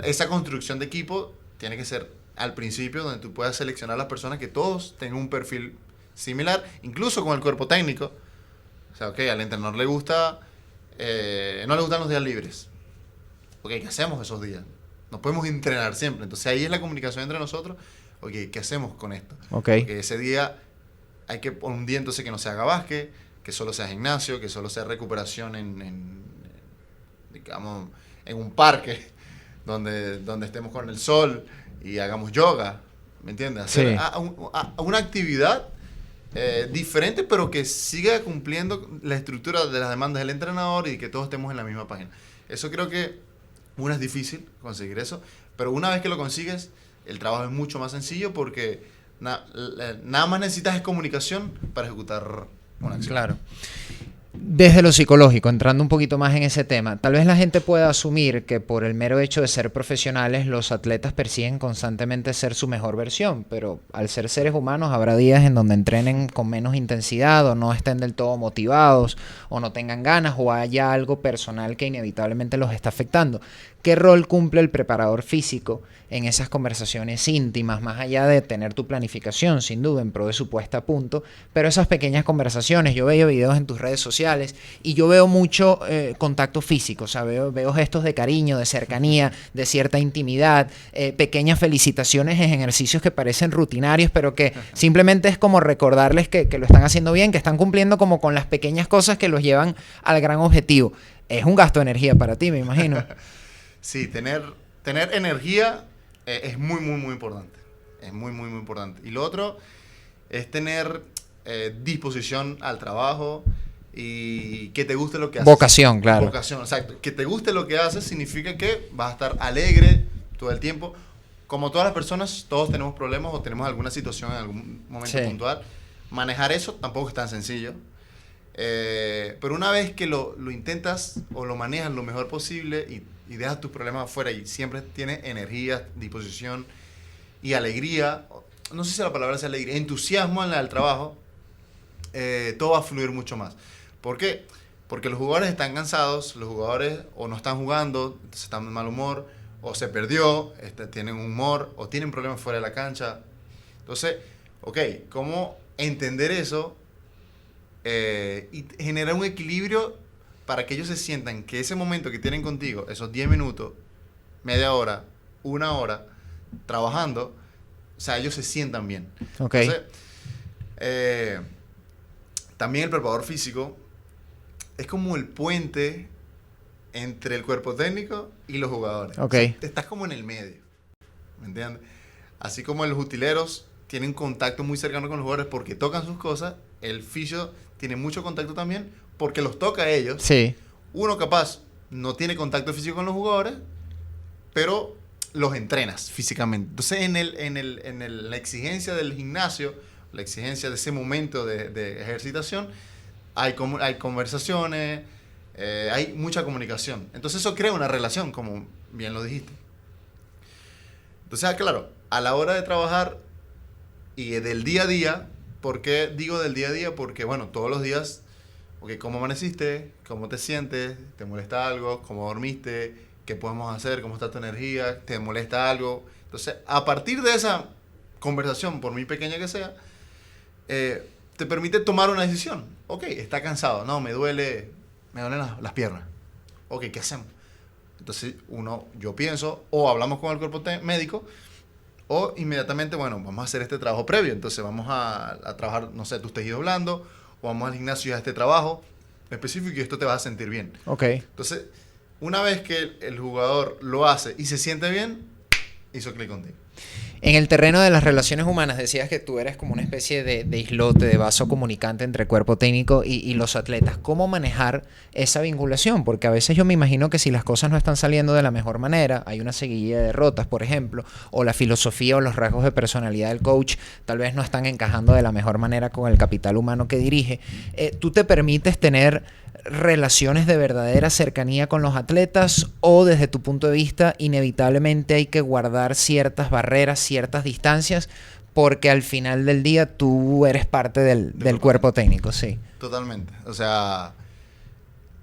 esa construcción de equipo tiene que ser al principio, donde tú puedas seleccionar a las personas que todos tengan un perfil similar, incluso con el cuerpo técnico. O sea, ok, al entrenador le gusta, no le gustan los días libres. Ok, ¿qué hacemos esos días? No podemos entrenar siempre. Entonces ahí es la comunicación entre nosotros. Ok, ¿qué hacemos con esto? Okay. Porque ese día... hay que poner un día entonces que no se haga básquet, que solo sea gimnasio, que solo sea recuperación digamos, en un parque donde estemos con el sol y hagamos yoga, ¿me entiendes? Hacer una actividad diferente, pero que siga cumpliendo la estructura de las demandas del entrenador y que todos estemos en la misma página. Eso creo que, es difícil conseguir eso, pero una vez que lo consigues, el trabajo es mucho más sencillo porque... nada más necesitas es comunicación para ejecutar una acción. Claro. Desde lo psicológico, entrando un poquito más en ese tema, tal vez la gente pueda asumir que por el mero hecho de ser profesionales, los atletas persiguen constantemente ser su mejor versión, pero al ser seres humanos habrá días en donde entrenen con menos intensidad o no estén del todo motivados o no tengan ganas o haya algo personal que inevitablemente los está afectando. ¿Qué rol cumple el preparador físico en esas conversaciones íntimas, más allá de tener tu planificación, sin duda, en pro de su puesta a punto, pero esas pequeñas conversaciones? Yo veo videos en tus redes sociales y yo veo mucho contacto físico, o sea, veo gestos de cariño, de cercanía, de cierta intimidad, pequeñas felicitaciones en ejercicios que parecen rutinarios, pero que simplemente es como recordarles que lo están haciendo bien, que están cumpliendo como con las pequeñas cosas que los llevan al gran objetivo. Es un gasto de energía para ti, me imagino. Sí, tener energía es muy, muy, muy importante. Es muy, muy, muy importante. Y lo otro es tener disposición al trabajo y que te guste lo que haces. Vocación, claro. Vocación, exacto. Que te guste lo que haces significa que vas a estar alegre todo el tiempo. Como todas las personas, todos tenemos problemas o tenemos alguna situación en algún momento puntual. Manejar eso tampoco es tan sencillo. Pero una vez que lo intentas o lo manejas lo mejor posible y dejas tus problemas afuera y siempre tienes energía, disposición y alegría, no sé si la palabra es alegría, entusiasmo en el trabajo, todo va a fluir mucho más. ¿Por qué? Porque los jugadores están cansados, los jugadores o no están jugando, están de mal humor, o se perdió, tienen un humor, o tienen problemas fuera de la cancha. Entonces, ok, ¿cómo entender eso y generar un equilibrio para que ellos se sientan que ese momento que tienen contigo, esos 10 minutos, media hora, una hora, trabajando, o sea, ellos se sientan bien. Ok. Entonces, también el preparador físico es como el puente entre el cuerpo técnico y los jugadores. Ok. O sea, estás como en el medio, ¿me entiendes? Así como los utileros tienen contacto muy cercano con los jugadores porque tocan sus cosas, el fisio tiene mucho contacto también porque los toca a ellos. Sí. Uno capaz no tiene contacto físico con los jugadores, pero los entrenas físicamente. Entonces, en la exigencia del gimnasio, la exigencia de ese momento de ejercitación, hay conversaciones, hay mucha comunicación. Entonces, eso crea una relación, como bien lo dijiste. Entonces, claro, a la hora de trabajar y del día a día, ¿por qué digo del día a día? Porque, bueno, todos los días, okay, ¿cómo amaneciste? ¿Cómo te sientes? ¿Te molesta algo? ¿Cómo dormiste? ¿Qué podemos hacer? ¿Cómo está tu energía? ¿Te molesta algo? Entonces, a partir de esa conversación, por muy pequeña que sea, te permite tomar una decisión. Ok, está cansado. No, me duelen las piernas. Ok, ¿qué hacemos? Entonces, yo pienso, o hablamos con el cuerpo médico, o inmediatamente, bueno, vamos a hacer este trabajo previo. Entonces, vamos a trabajar, no sé, tus tejidos blandos, o vamos al gimnasio a este trabajo específico y esto te va a sentir bien. Ok. Entonces, una vez que el jugador lo hace y se siente bien, hizo clic contigo. En el terreno de las relaciones humanas, decías que tú eres como una especie de islote, de vaso comunicante entre cuerpo técnico y los atletas. ¿Cómo manejar esa vinculación? Porque a veces yo me imagino que si las cosas no están saliendo de la mejor manera, hay una seguidilla de derrotas, por ejemplo, o la filosofía o los rasgos de personalidad del coach tal vez no están encajando de la mejor manera con el capital humano que dirige. ¿Tú te permites tener relaciones de verdadera cercanía con los atletas o desde tu punto de vista inevitablemente hay que guardar ciertas barreras, ciertas distancias porque al final del día tú eres parte del cuerpo técnico? Sí. Totalmente. O sea,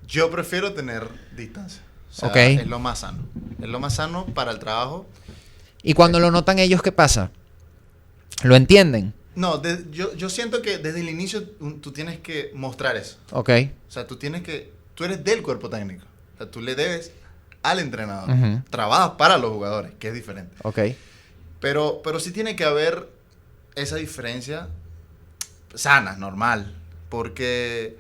yo prefiero tener distancia. O sea, Okay. Es lo más sano. Es lo más sano para el trabajo. Y cuando lo notan ellos, ¿qué pasa? ¿Lo entienden? No, yo siento que desde el inicio tú tienes que mostrar eso. Ok. O sea, tú eres del cuerpo técnico. O sea, tú le debes al entrenador. Ujú. Trabajas para los jugadores, que es diferente. Ok. Pero sí tiene que haber esa diferencia sana, normal. Porque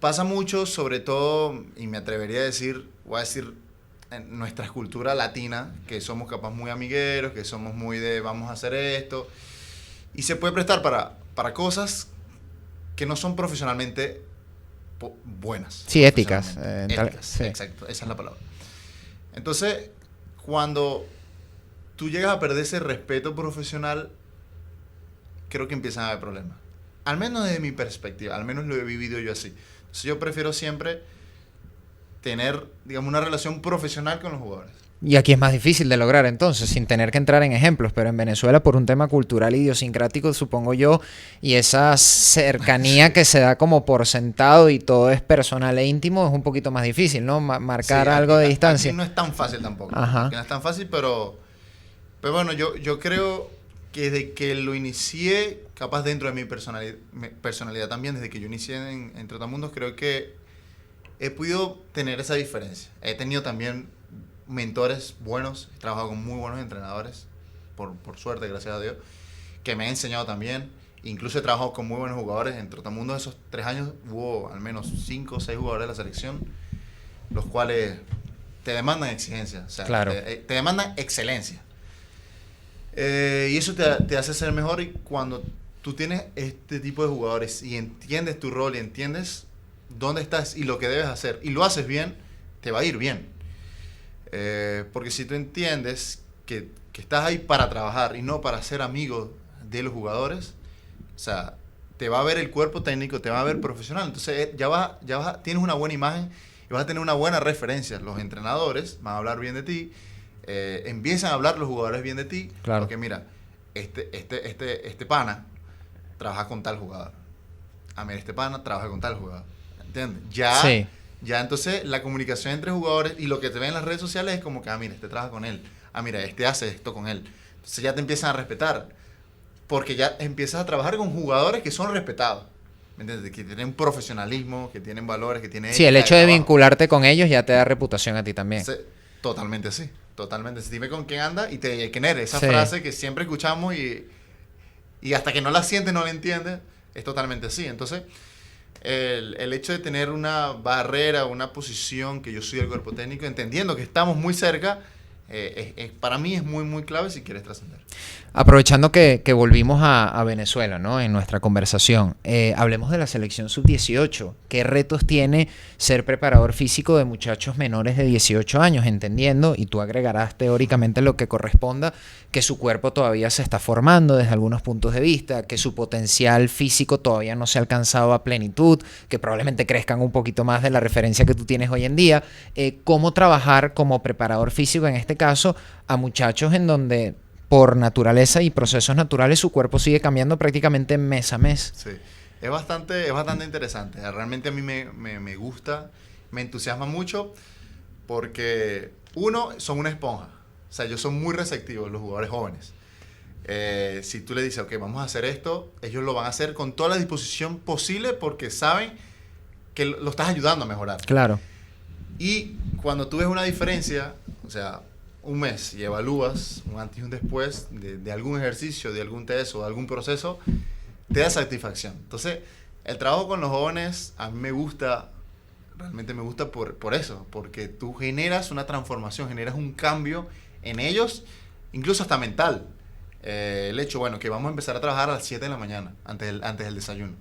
pasa mucho, sobre todo, y me atrevería a decir, voy a decir, en nuestra cultura latina, que somos capaz muy amigueros, que somos muy de vamos a hacer esto. Y se puede prestar para cosas que no son profesionalmente buenas. Sí, éticas. Éticas, Sí. exacto, esa es la palabra. Entonces, cuando tú llegas a perder ese respeto profesional, creo que empiezan a haber problemas. Al menos desde mi perspectiva, al menos lo he vivido yo así. Entonces, yo prefiero siempre tener, digamos, una relación profesional con los jugadores. Y aquí es más difícil de lograr entonces, sin tener que entrar en ejemplos, pero en Venezuela por un tema cultural e idiosincrático, supongo yo, y esa cercanía que se da como por sentado y todo es personal e íntimo, es un poquito más difícil, ¿no? Marcar Sí, algo de aquí distancia. no es tan fácil tampoco. Ajá. Aquí no es tan fácil, pero bueno, yo creo que desde que lo inicié, capaz dentro de mi personalidad también, desde que yo inicié en Trotamundos, creo que he podido tener esa diferencia. He tenido también mentores buenos, he trabajado con muy buenos entrenadores, por suerte, gracias a Dios, que me han enseñado también. Incluso he trabajado con muy buenos jugadores. En Trotamundos esos 3 años hubo al menos 5 o 6 jugadores de la selección, los cuales te demandan exigencia, o sea, Claro. te demandan excelencia. Y eso te hace ser mejor, y cuando tú tienes este tipo de jugadores y entiendes tu rol y entiendes dónde estás y lo que debes hacer y lo haces bien, te va a ir bien. Porque si tú entiendes que estás ahí para trabajar y no para ser amigo de los jugadores, o sea, te va a ver el cuerpo técnico, te va a ver profesional. Entonces tienes una buena imagen y vas a tener una buena referencia. Los entrenadores van a hablar bien de ti, empiezan a hablar los jugadores bien de ti. Claro. Porque mira, este pana trabaja con tal jugador. Ah, mira, este pana trabaja con tal jugador. ¿Entiendes? Sí. Ya entonces la comunicación entre jugadores y lo que te ven en las redes sociales es como que, ah, mira, este trabaja con él. Ah, mira, este hace esto con él. Entonces ya te empiezan a respetar. Porque ya empiezas a trabajar con jugadores que son respetados. ¿Me entiendes? Que tienen profesionalismo, que tienen valores, que tienen... Sí, el ética hecho de trabajo. vincularte con ellos ya te da reputación a ti también. Totalmente así. Totalmente. Dime con quién anda y quién eres. Esa Sí. frase que siempre escuchamos y hasta que no la sientes, no la entiendes, es totalmente así. Entonces, el hecho de tener una barrera, una posición que yo soy del cuerpo técnico, entendiendo que estamos muy cerca, para mí es muy, muy clave si quieres trascender. Aprovechando que volvimos a Venezuela, ¿no? En nuestra conversación, hablemos de la selección sub-18. ¿Qué retos tiene ser preparador físico de muchachos menores de 18 años? Entendiendo, y tú agregarás teóricamente lo que corresponda, que su cuerpo todavía se está formando desde algunos puntos de vista, que su potencial físico todavía no se ha alcanzado a plenitud, que probablemente crezcan un poquito más de la referencia que tú tienes hoy en día. ¿Cómo trabajar como preparador físico, en este caso, a muchachos en donde por naturaleza y procesos naturales su cuerpo sigue cambiando prácticamente mes a mes? Sí, es bastante interesante. Realmente a mí me gusta, me entusiasma mucho porque, uno, son una esponja. O sea, ellos son muy receptivos, los jugadores jóvenes. Si tú le dices, ok, vamos a hacer esto, ellos lo van a hacer con toda la disposición posible porque saben que lo estás ayudando a mejorar. Claro. Y cuando tú ves una diferencia, o sea, un mes y evalúas un antes y un después de algún ejercicio, de algún test o de algún proceso, te da satisfacción. Entonces, el trabajo con los jóvenes a mí me gusta, realmente me gusta por eso, porque tú generas una transformación, generas un cambio en ellos, incluso hasta mental. El hecho, bueno, que vamos a empezar a trabajar a las 7 de la mañana, antes del desayuno.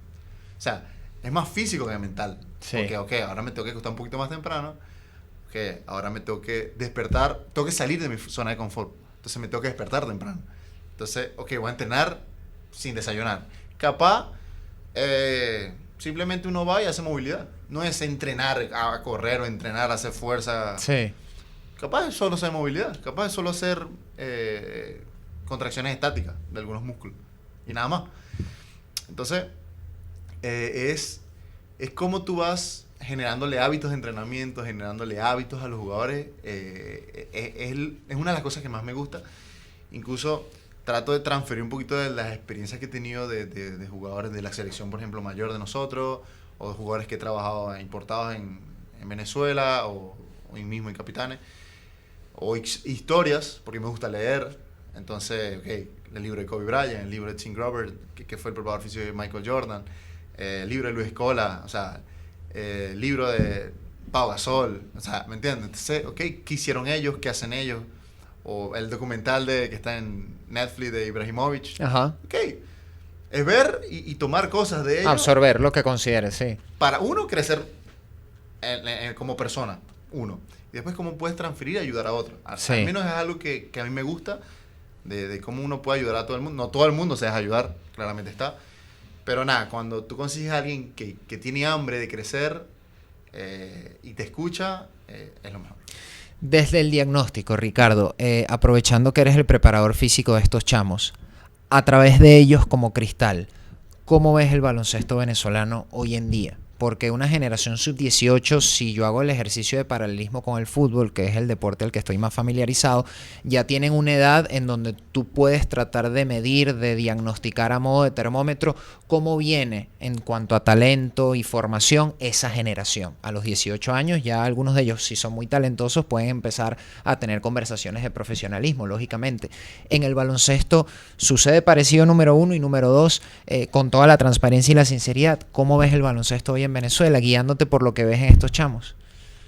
O sea, es más físico que mental. Sí. Porque, ok, ahora me tengo que acostar un poquito más temprano, que ahora me tengo que despertar, tengo que salir de mi zona de confort. Entonces me tengo que despertar temprano. Entonces, ok, voy a entrenar sin desayunar. Capaz, simplemente uno va y hace movilidad. No es entrenar a correr o entrenar a hacer fuerza. Sí. Capaz es solo hacer movilidad. Capaz es solo hacer contracciones estáticas de algunos músculos. Y nada más. Entonces, es como tú vas generándole hábitos de entrenamiento, generándole hábitos a los jugadores. Es una de las cosas que más me gusta. Incluso trato de transferir un poquito de las experiencias que he tenido de jugadores de la selección, por ejemplo, mayor de nosotros, o de jugadores que he trabajado importados en Venezuela, o mismo en Capitanes, o historias, porque me gusta leer. Entonces, el libro de Kobe Bryant, el libro de Tim Grover, que fue el preparador físico de Michael Jordan, el libro de Luis Scola, o sea, el libro de Pau Gasol, o sea, ¿me entiendes? Entonces, ¿qué hicieron ellos? ¿Qué hacen ellos? O el documental que está en Netflix de Ibrahimovic. Ajá. Es ver y tomar cosas de ellos. Absorber lo que consideres, sí. Para uno, crecer como persona, uno. Y después cómo puedes transferir y ayudar a otro. Sí. Al menos es algo que a mí me gusta, de cómo uno puede ayudar a todo el mundo. No todo el mundo se deja ayudar, claramente está. Pero nada, cuando tú consigues a alguien que tiene hambre de crecer y te escucha, es lo mejor. Desde el diagnóstico, Ricardo, aprovechando que eres el preparador físico de estos chamos, a través de ellos como cristal, ¿cómo ves el baloncesto venezolano hoy en día? Porque una generación sub-18, si yo hago el ejercicio de paralelismo con el fútbol, que es el deporte al que estoy más familiarizado, ya tienen una edad en donde tú puedes tratar de medir, de diagnosticar a modo de termómetro cómo viene en cuanto a talento y formación esa generación. A los 18 años ya algunos de ellos, si son muy talentosos, pueden empezar a tener conversaciones de profesionalismo, lógicamente. En el baloncesto sucede parecido, número uno, y número dos, con toda la transparencia y la sinceridad. ¿Cómo ves el baloncesto hoy en Venezuela, guiándote por lo que ves en estos chamos?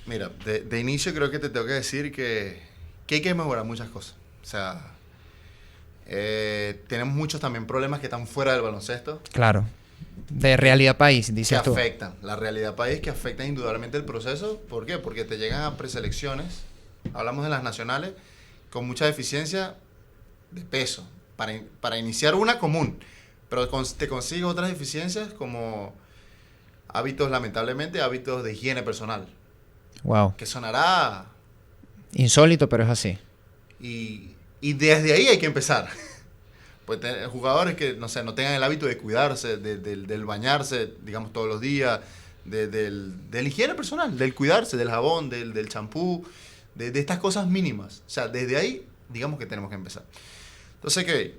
Mira, de inicio creo que te tengo que decir que hay que mejorar muchas cosas. O sea, tenemos muchos también problemas que están fuera del baloncesto. Claro. De realidad país, Que dices tú. afectan, la realidad país, que afectan indudablemente el proceso. ¿Por qué? Porque te llegan a preselecciones, hablamos de las nacionales, con mucha deficiencia de peso, para iniciar una común, pero te consigues otras deficiencias como hábitos, lamentablemente, hábitos de higiene personal. Wow. Que sonará Insólito, pero es así. Y desde ahí hay que empezar. Pues jugadores que, no sé, no tengan el hábito de cuidarse, del bañarse, digamos, todos los días, de la higiene personal, del cuidarse, del jabón, del champú, de estas cosas mínimas. O sea, desde ahí, digamos que tenemos que empezar. Entonces, ¿qué?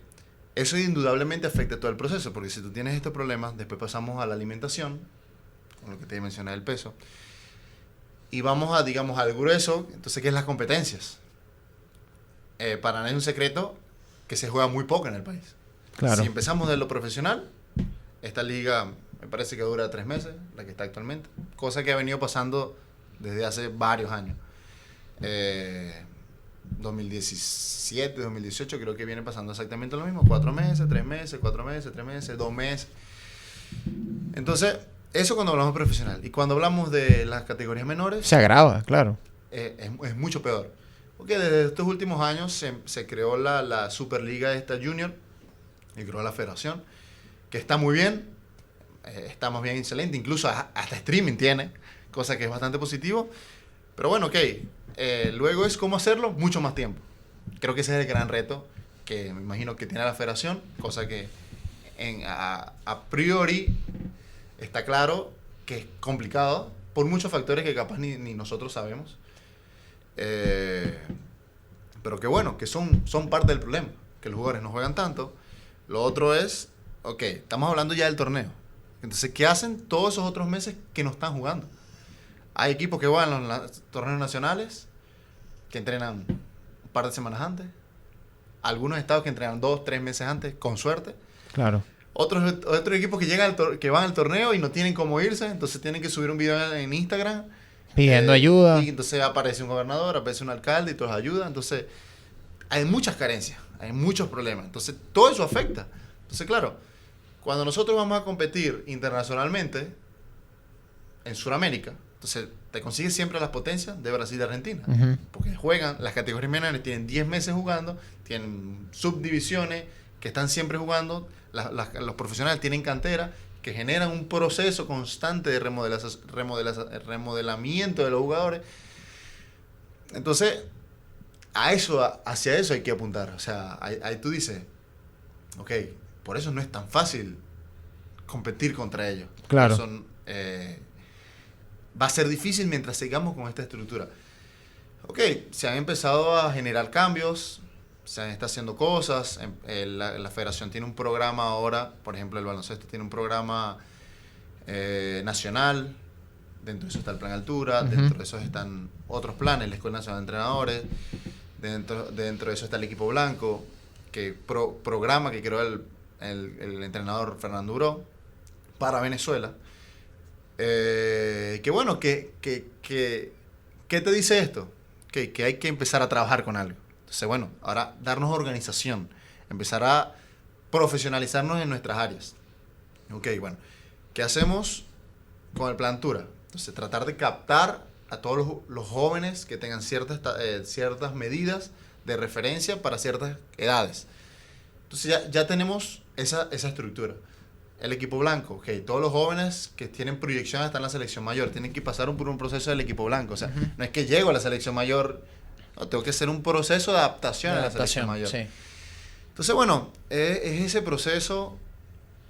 Eso indudablemente afecta todo el proceso, porque si tú tienes estos problemas, después pasamos a la alimentación, con lo que te mencioné del peso, y vamos a, digamos, al grueso, entonces, ¿qué es las competencias? Para nadie es un secreto que se juega muy poco en el país. Claro. Si empezamos de lo profesional, esta liga me parece que dura 3 meses, la que está actualmente, cosa que ha venido pasando desde hace varios años. 2017, 2018 creo que viene pasando exactamente lo mismo, 4 meses, 3 meses, 4 meses, 3 meses, 2 meses. Entonces, eso cuando hablamos profesional. Y cuando hablamos de las categorías menores, Se agrava, claro. es mucho peor. Porque desde estos últimos años se creó la Superliga esta Junior, y creó la federación, que está muy bien, está más bien excelente, incluso hasta streaming tiene, cosa que es bastante positivo. Pero bueno, ok, luego es cómo hacerlo mucho más tiempo. Creo que ese es el gran reto que me imagino que tiene la federación, cosa que a priori está claro que es complicado por muchos factores que capaz ni nosotros sabemos. Pero que bueno, que son parte del problema, que los jugadores no juegan tanto. Lo otro es, ok, estamos hablando ya del torneo. Entonces, ¿qué hacen todos esos otros meses que no están jugando? Hay equipos que van a los torneos nacionales, que entrenan un par de semanas antes. Algunos estados que entrenan 2, 3 meses antes, con suerte. Claro. Otros equipos que que van al torneo y no tienen cómo irse, entonces tienen que subir un video en Instagram. Pidiendo ayuda. Y entonces aparece un gobernador, aparece un alcalde y todos ayudan. Entonces, hay muchas carencias, hay muchos problemas. Entonces, todo eso afecta. Entonces, claro, cuando nosotros vamos a competir internacionalmente en Sudamérica, entonces te consigues siempre las potencias de Brasil y Argentina. Uh-huh. Porque juegan, las categorías menores tienen 10 meses jugando, tienen subdivisiones que están siempre jugando, los profesionales tienen cantera, que generan un proceso constante de remodelamiento de los jugadores. Entonces, hacia eso hay que apuntar. O sea, ahí tú dices, ok, por eso no es tan fácil competir contra ellos. Claro. Va a ser difícil mientras sigamos con esta estructura. Ok, se han empezado a generar cambios, se están haciendo cosas. La federación tiene un programa ahora, por ejemplo, el baloncesto tiene un programa nacional. Dentro de eso está el plan altura, uh-huh. Dentro de eso están otros planes, la Escuela Nacional de Entrenadores, dentro de eso está el equipo blanco, que programa que creó el entrenador Fernando Uró para Venezuela. Que bueno, ¿qué te dice esto? Que hay que empezar a trabajar con algo. Entonces, bueno, ahora darnos organización, empezar a profesionalizarnos en nuestras áreas. Ok, bueno, ¿qué hacemos con el plan Tura? Entonces, tratar de captar a todos los jóvenes que tengan ciertas medidas de referencia para ciertas edades. Entonces, ya tenemos esa estructura. El equipo blanco, ok, todos los jóvenes que tienen proyección hasta en la selección mayor tienen que pasar por un proceso del equipo blanco. O sea, uh-huh. No es que llego a la selección mayor, no, tengo que hacer un proceso de adaptación a la selección mayor. Sí. Entonces, bueno, es ese proceso.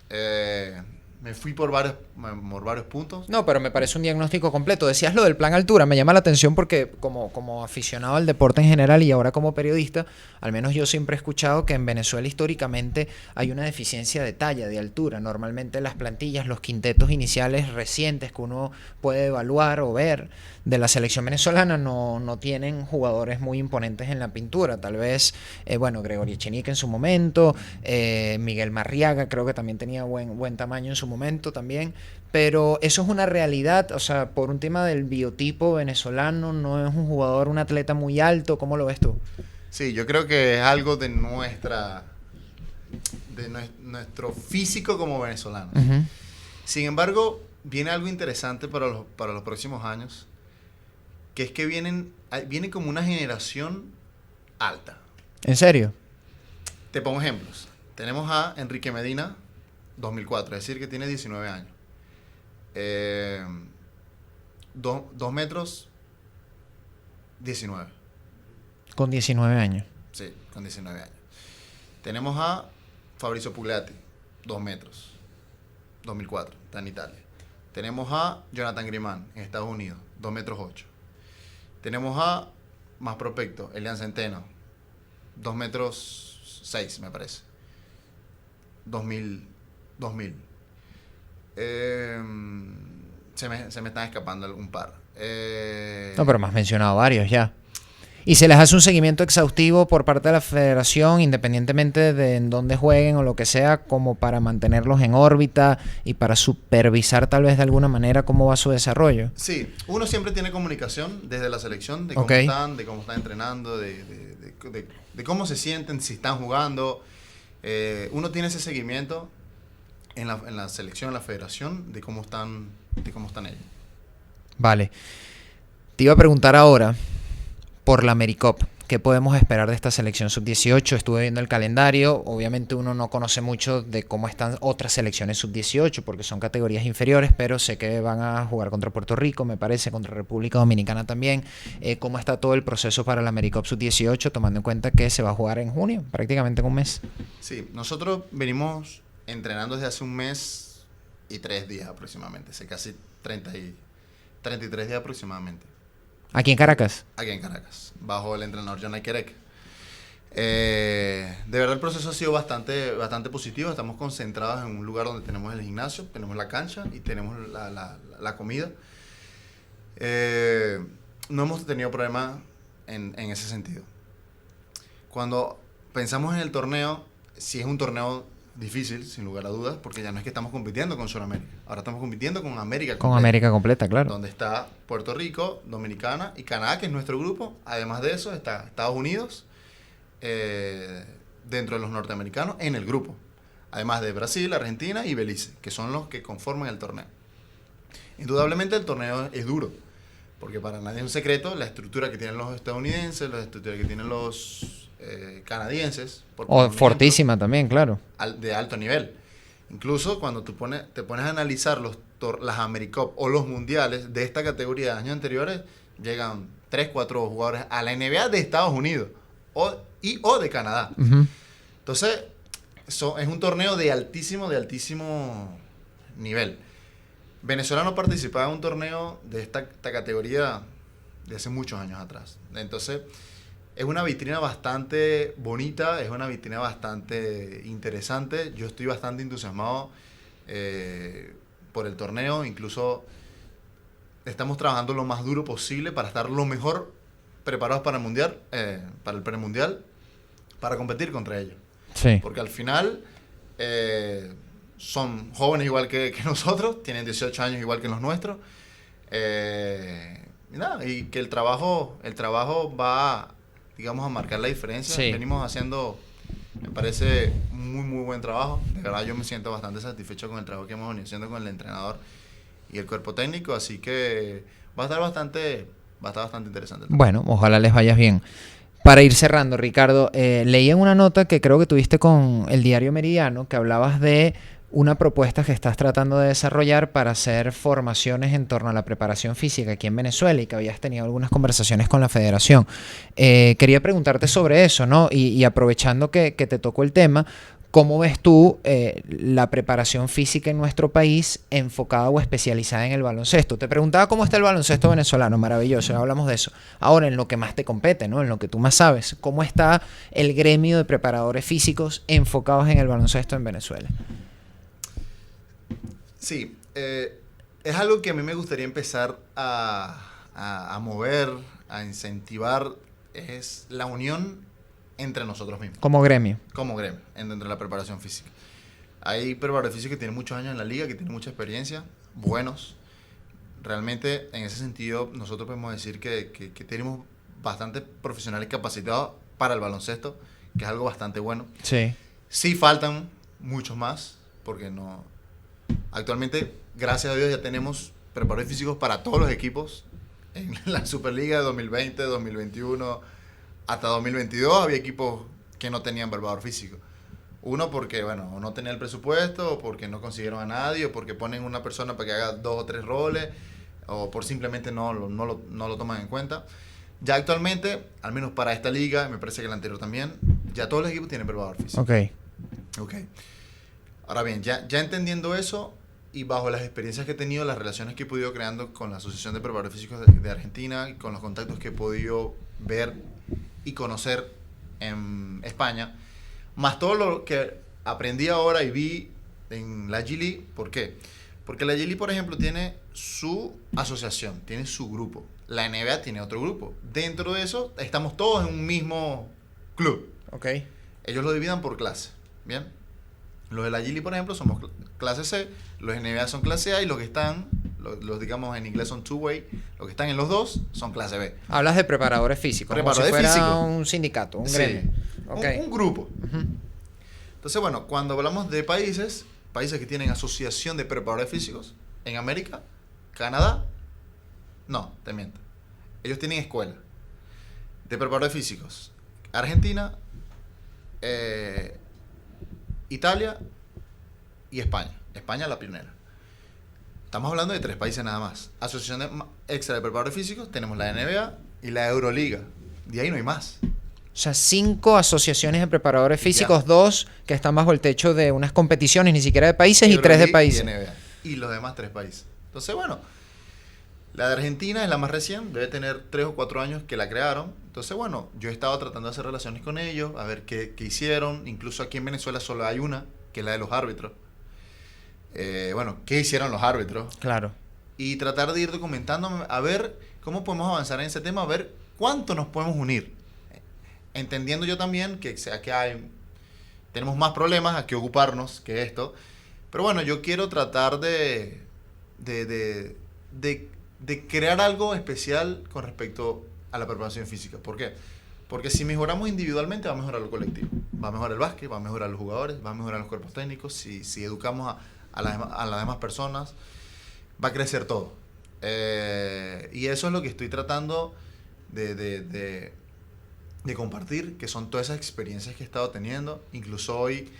Me fui por varios puntos. No, pero me parece un diagnóstico completo. Decías lo del plan altura, me llama la atención porque como aficionado al deporte en general y ahora como periodista, al menos yo siempre he escuchado que en Venezuela históricamente hay una deficiencia de talla, de altura. Normalmente las plantillas, los quintetos iniciales recientes que uno puede evaluar o ver de la selección venezolana no tienen jugadores muy imponentes en la pintura. Tal vez, Gregorio Echenique en su momento, Miguel Marriaga creo que también tenía buen tamaño en su momento también, pero eso es una realidad. O sea, por un tema del biotipo venezolano, no es un atleta muy alto. ¿Cómo lo ves tú? Sí, yo creo que es algo de nuestro físico como venezolanos. Uh-huh. Sin embargo, viene algo interesante para los próximos años, que es que viene como una generación alta. ¿En serio? Te pongo ejemplos. Tenemos a Enrique Medina, 2004, es decir, que tiene 19 años. 2 metros, 19. Con 19 años. Sí, con 19 años. Tenemos a Fabrizio Pugliatti, 2 metros, 2004, está en Italia. Tenemos a Jonathan Grimán, en Estados Unidos, 2 metros 8. Tenemos a, más prospecto, Elian Centeno, 2 metros 6, me parece. 2000. Se me están escapando algún par. No, pero me has mencionado varios ya. ¿Y se les hace un seguimiento exhaustivo por parte de la federación, independientemente de en dónde jueguen o lo que sea, como para mantenerlos en órbita y para supervisar tal vez de alguna manera cómo va su desarrollo? Sí, uno siempre tiene comunicación desde la selección, de cómo están, de cómo están entrenando, de cómo se sienten, si están jugando. Uno tiene ese seguimiento en la selección, en la federación, de cómo están ellos. Vale. Te iba a preguntar ahora por la AmeriCup. ¿Qué podemos esperar de esta selección sub-18? Estuve viendo el calendario. Obviamente uno no conoce mucho de cómo están otras selecciones sub-18 porque son categorías inferiores, pero sé que van a jugar contra Puerto Rico, me parece, contra República Dominicana también. ¿Cómo está todo el proceso para la AmeriCup sub-18, tomando en cuenta que se va a jugar en junio, prácticamente en un mes? Sí, nosotros venimos entrenando desde hace un mes y 3 días aproximadamente, hace casi 33 días aproximadamente. ¿Aquí en Caracas? Aquí en Caracas, bajo el entrenador John Aykerek. De verdad el proceso ha sido bastante positivo. Estamos concentrados en un lugar donde tenemos el gimnasio, tenemos la cancha y tenemos la comida. No hemos tenido problemas en ese sentido. Cuando pensamos en el torneo, sí es un torneo difícil, sin lugar a dudas, porque ya no es que estamos compitiendo con Sudamérica. Ahora estamos compitiendo con América completa. Con América completa, claro. Donde está Puerto Rico, Dominicana y Canadá, que es nuestro grupo. Además de eso, está Estados Unidos, dentro de los norteamericanos, en el grupo. Además de Brasil, Argentina y Belice, que son los que conforman el torneo. Indudablemente el torneo es duro, porque para nadie es un secreto la estructura que tienen los estadounidenses, la estructura que tienen los canadienses. Fortísima también, claro. De alto nivel. Incluso cuando te pones a analizar las AmeriCup o los mundiales de esta categoría de años anteriores, llegan 3, 4 jugadores a la NBA de Estados Unidos o de Canadá. Uh-huh. Entonces, es un torneo de altísimo nivel. Venezuela no participaba en un torneo de esta categoría de hace muchos años atrás. Entonces, es una vitrina bastante bonita, es una vitrina bastante interesante. Yo estoy bastante entusiasmado por el torneo. Incluso estamos trabajando lo más duro posible para estar lo mejor preparados para el mundial, para el premundial, para competir contra ellos. Sí. Porque al final son jóvenes igual que nosotros, tienen 18 años igual que los nuestros. Y que el trabajo va, digamos, a marcar la diferencia. Sí. Venimos haciendo, me parece, muy buen trabajo. De verdad yo me siento bastante satisfecho con el trabajo que hemos venido haciendo con el entrenador y el cuerpo técnico, así que va a estar bastante interesante. Bueno, ojalá les vaya bien. Para ir cerrando, Ricardo, leí en una nota que creo que tuviste con el diario Meridiano, que hablabas de una propuesta que estás tratando de desarrollar para hacer formaciones en torno a la preparación física aquí en Venezuela y que habías tenido algunas conversaciones con la federación. Quería preguntarte sobre eso, ¿no? Y aprovechando que te tocó el tema, ¿cómo ves tú la preparación física en nuestro país enfocada o especializada en el baloncesto? Te preguntaba cómo está el baloncesto venezolano, maravilloso, ya hablamos de eso. Ahora, en lo que más te compete, ¿no? En lo que tú más sabes, ¿cómo está el gremio de preparadores físicos enfocados en el baloncesto en Venezuela? Sí, es algo que a mí me gustaría empezar a mover, a incentivar, es la unión entre nosotros mismos. Como gremio. Como gremio, dentro de la preparación física. Hay preparadores físicos que tienen muchos años en la liga, que tienen mucha experiencia, buenos. Realmente, en ese sentido, nosotros podemos decir que tenemos bastantes profesionales capacitados para el baloncesto, que es algo bastante bueno. Sí. Sí faltan muchos más, porque no... Actualmente, gracias a Dios, ya tenemos preparadores físicos para todos los equipos. En la Superliga de 2020, 2021, hasta 2022 había equipos que no tenían preparador físico. Uno porque, bueno, o no tenía el presupuesto, o porque no consiguieron a nadie, o porque ponen una persona para que haga 2 o 3 roles, o por simplemente no lo toman en cuenta. Ya actualmente, al menos para esta liga, me parece que la anterior también, ya todos los equipos tienen preparador físico. Ok. Ok. Ahora bien, ya entendiendo eso y bajo las experiencias que he tenido, las relaciones que he podido creando con la Asociación de Preparadores Físicos de Argentina y con los contactos que he podido ver y conocer en España, más todo lo que aprendí ahora y vi en la G League. ¿Por qué? Porque la G League, por ejemplo, tiene su asociación, tiene su grupo. La NBA tiene otro grupo. Dentro de eso, estamos todos en un mismo club. Ok. Ellos lo dividen por clase. ¿Bien? Los de la G League, por ejemplo, somos clase C, los NBA son clase A y los que están, los digamos en inglés son two-way, los que están en los dos son clase B. Hablas de preparadores físicos, Preparadores como si fuera físicos. un sindicato, un Sí. gremio. Ok. Un grupo. Ujú. Entonces, bueno, cuando hablamos de países que tienen asociación de preparadores físicos, en América, Canadá, no, te miento. Ellos tienen escuela de preparadores físicos. Argentina, Italia y España. España la pionera. Estamos hablando de 3 países nada más. Asociación extra de preparadores físicos, tenemos la NBA y la Euroliga. De ahí no hay más. O sea, 5 asociaciones de preparadores físicos, 2 que están bajo el techo de unas competiciones, ni siquiera de países, y 3 de Euroliga países. Y NBA. Y los demás 3 países. Entonces, bueno, la de Argentina es la más recién, debe tener 3 o 4 años que la crearon. Entonces, bueno, yo he estado tratando de hacer relaciones con ellos, a ver qué hicieron. Incluso aquí en Venezuela solo hay una, que es la de los árbitros. Bueno, ¿qué hicieron los árbitros? Claro. Y tratar de ir documentándome, a ver cómo podemos avanzar en ese tema, a ver cuánto nos podemos unir. Entendiendo yo también que tenemos más problemas a que ocuparnos que esto. Pero bueno, yo quiero tratar de crear algo especial con respecto a la preparación física. ¿Por qué? Porque si mejoramos individualmente, va a mejorar lo colectivo. Va a mejorar el básquet, va a mejorar los jugadores, va a mejorar los cuerpos técnicos. Si educamos a las demás personas, va a crecer todo. Y eso es lo que estoy tratando de compartir, que son todas esas experiencias que he estado teniendo. Incluso hoy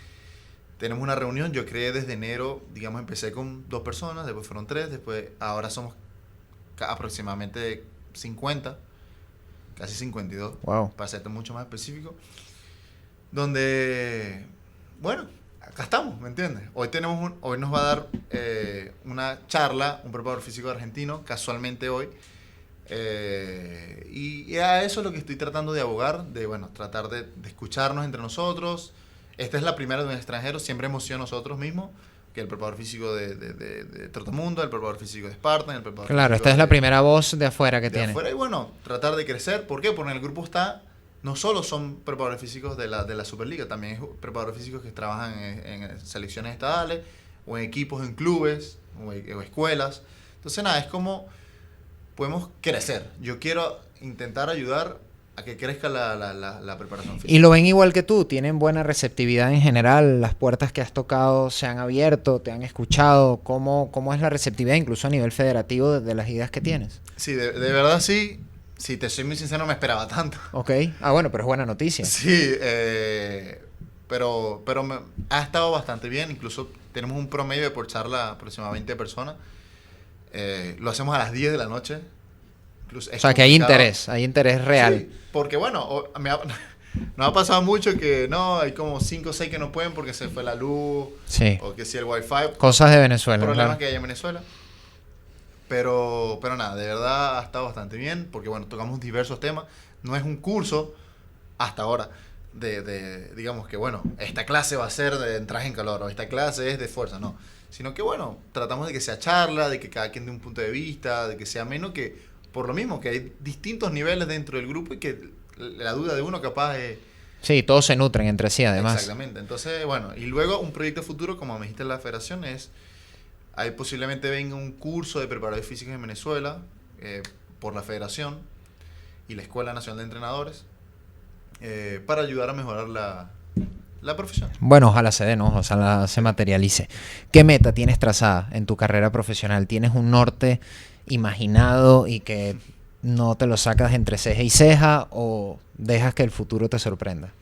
tenemos una reunión. Yo creé desde enero, digamos, empecé con 2 personas, después fueron 3, después ahora somos aproximadamente 50, casi 52, Wow. para serte mucho más específico, donde, bueno, acá estamos, ¿me entiendes? Hoy nos va a dar una charla un preparador físico argentino, casualmente hoy, y a eso es lo que estoy tratando de abogar, de, bueno, tratar de escucharnos entre nosotros. Esta es la primera de un extranjero, siempre hemos sido nosotros mismos, que el preparador físico de Trotamundo, el preparador físico de Spartan, el preparador Claro, físico esta es la de- primera voz de afuera que de tiene. afuera. Y bueno, tratar de crecer. ¿Por qué? Porque en el grupo no solo son preparadores físicos de la Superliga, también es preparadores físicos que trabajan en selecciones estadales, o en equipos, en clubes, o escuelas. Entonces nada, es como podemos crecer. Yo quiero intentar ayudar a que crezca la preparación física. Y lo ven igual que tú, tienen buena receptividad en general, las puertas que has tocado se han abierto, te han escuchado, ¿cómo es la receptividad incluso a nivel federativo de las ideas que tienes? Sí, de verdad sí. Si te soy muy sincero, no me esperaba tanto. Ok, bueno, pero es buena noticia. Sí, pero ha estado bastante bien. Incluso tenemos un promedio de por charla aproximadamente 20 personas. Lo hacemos a las 10 de la noche. Incluso O es sea, que hay complicado. interés real. Sí, porque bueno, nos ha pasado mucho que no, hay como 5 o 6 que no pueden porque se fue la luz, Sí, o que si el wifi, cosas de Venezuela, problemas claro. que hay en Venezuela. Pero nada, de verdad ha estado bastante bien, porque bueno, tocamos diversos temas. No es un curso, hasta ahora, digamos que bueno, esta clase va a ser de entraje en calor, o esta clase es de fuerza, no. Sino que bueno, tratamos de que sea charla, de que cada quien dé un punto de vista, de que sea menos, que por lo mismo, que hay distintos niveles dentro del grupo y que la duda de uno capaz es... Sí, todos se nutren entre sí además. Exactamente. Entonces, bueno, y luego un proyecto futuro, como me dijiste en la federación, ahí posiblemente venga un curso de preparadores físicos en Venezuela por la federación y la Escuela Nacional de Entrenadores para ayudar a mejorar la profesión. Bueno, ojalá se dé, ¿no? Ojalá se materialice. ¿Qué meta tienes trazada en tu carrera profesional? ¿Tienes un norte imaginado y que no te lo sacas entre ceja y ceja o dejas que el futuro te sorprenda?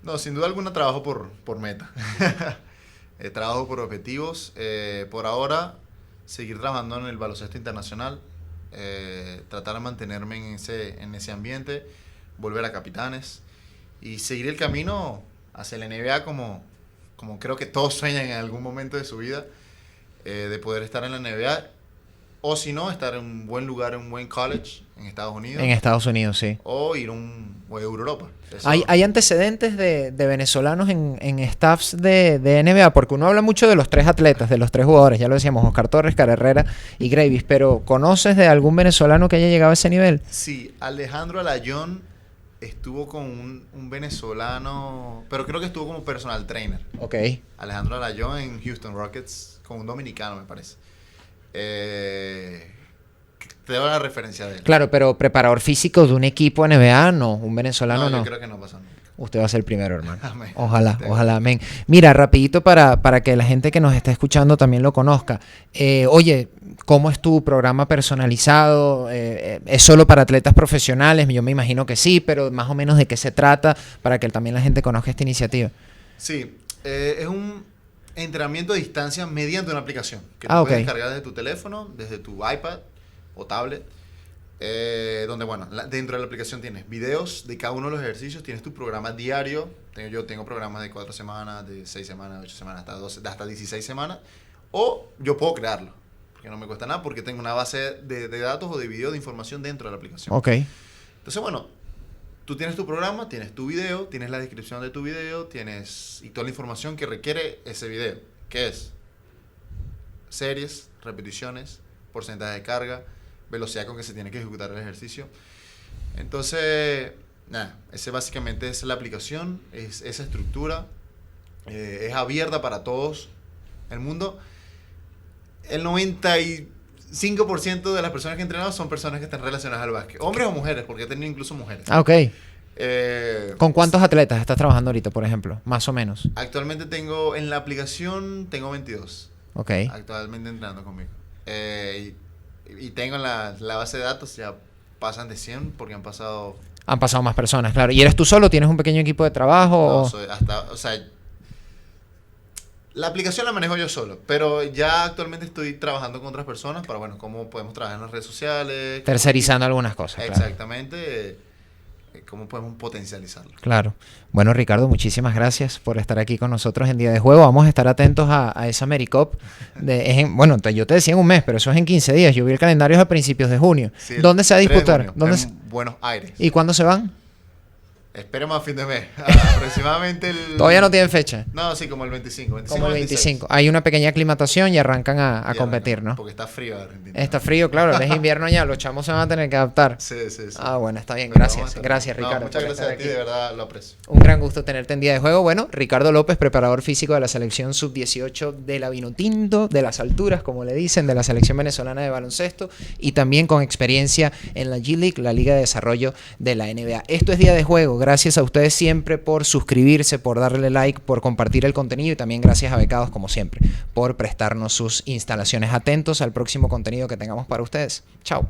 No, sin duda alguna trabajo por meta. Trabajo por objetivos. Por ahora, seguir trabajando en el baloncesto internacional. tratar de mantenerme en ese ambiente, volver a Capitanes y seguir el camino hacia la NBA como creo que todos sueñan en algún momento de su vida, de poder estar en la NBA, o si no, estar en un buen lugar, en un buen college en Estados Unidos. En Estados Unidos, sí. O ir o a Europa. Eso. ¿Hay antecedentes de venezolanos en staffs de NBA? Porque uno habla mucho de los 3 atletas, de los 3 jugadores, ya lo decíamos, Oscar Torres, Cara Herrera y Gravis, pero ¿conoces de algún venezolano que haya llegado a ese nivel? Sí, Alejandro Alayón estuvo con un venezolano, pero creo que estuvo como personal trainer. Ok. Alejandro Alayón en Houston Rockets, con un dominicano, me parece. Te doy la referencia de él. Claro, pero preparador físico de un equipo NBA, no, un venezolano no. Yo creo que no pasa nunca. Usted va a ser el primero, hermano. Amén. Ojalá, ojalá, amén. Mira, rapidito para que la gente que nos está escuchando también lo conozca. Oye, ¿cómo es tu programa personalizado? ¿Es solo para atletas profesionales? Yo me imagino que sí, pero más o menos de qué se trata para que también la gente conozca esta iniciativa. Sí, es un entrenamiento a distancia mediante una aplicación que tú ok. puedes descargar desde tu teléfono, desde tu iPad o tablet, donde, bueno, dentro de la aplicación tienes videos de cada uno de los ejercicios, tienes tu programa diario. Yo tengo programas de 4 semanas, de 6 semanas, de 8 semanas, hasta 16 semanas, o yo puedo crearlo, porque no me cuesta nada, porque tengo una base de datos o de video de información dentro de la aplicación. Ok. Entonces, bueno, tú tienes tu programa, tienes tu video, tienes la descripción de tu video, y toda la información que requiere ese video, que es series, repeticiones, porcentaje de carga, velocidad con que se tiene que ejecutar el ejercicio. Entonces, nada, ese básicamente es la aplicación, es esa estructura, es abierta para todos el mundo. El 95% de las personas que he entrenado son personas que están relacionadas al básquet, hombres o mujeres, porque he tenido incluso mujeres. Ok. ¿Con cuántos atletas estás trabajando ahorita, por ejemplo? Más o menos. Actualmente en la aplicación tengo 22. Ok. Actualmente entrenando conmigo. Y tengo en la base de datos, ya pasan de 100 porque han pasado más personas, claro. ¿Y eres tú solo? ¿Tienes un pequeño equipo de trabajo? No, la aplicación la manejo yo solo, pero ya actualmente estoy trabajando con otras personas para, bueno, cómo podemos trabajar en las redes sociales. Tercerizando algunas cosas. Exactamente. Cómo podemos potencializarlo. Claro. Bueno, Ricardo, muchísimas gracias por estar aquí con nosotros en Día de Juego. Vamos a estar atentos a esa AmeriCup. Yo te decía en un mes, pero eso es en 15 días. Yo vi el calendario a principios de junio. Sí, ¿dónde se va a disputar? En Buenos Aires. ¿Y cuándo se van? Esperemos a fin de mes. Aproximadamente ¿Todavía no tienen fecha? No, sí, como el 25. Como el 25. Hay una pequeña aclimatación y arrancan a competir, ¿no? Porque está frío Argentina. Está frío, claro. Es invierno ya. Los chamos se van a tener que adaptar. Sí. Ah, bueno, está bien. Gracias. Gracias, Ricardo. Muchas gracias a ti, de verdad lo aprecio. Un gran gusto tenerte en Día de Juego. Bueno, Ricardo López, preparador físico de la selección sub-18 de la Vinotinto, de las alturas, como le dicen, de la selección venezolana de baloncesto, y también con experiencia en la G-League, la Liga de Desarrollo de la NBA. Esto es Día de Juego. Gracias a ustedes siempre por suscribirse, por darle like, por compartir el contenido, y también gracias a Becados, como siempre, por prestarnos sus instalaciones. Atentos al próximo contenido que tengamos para ustedes. Chao.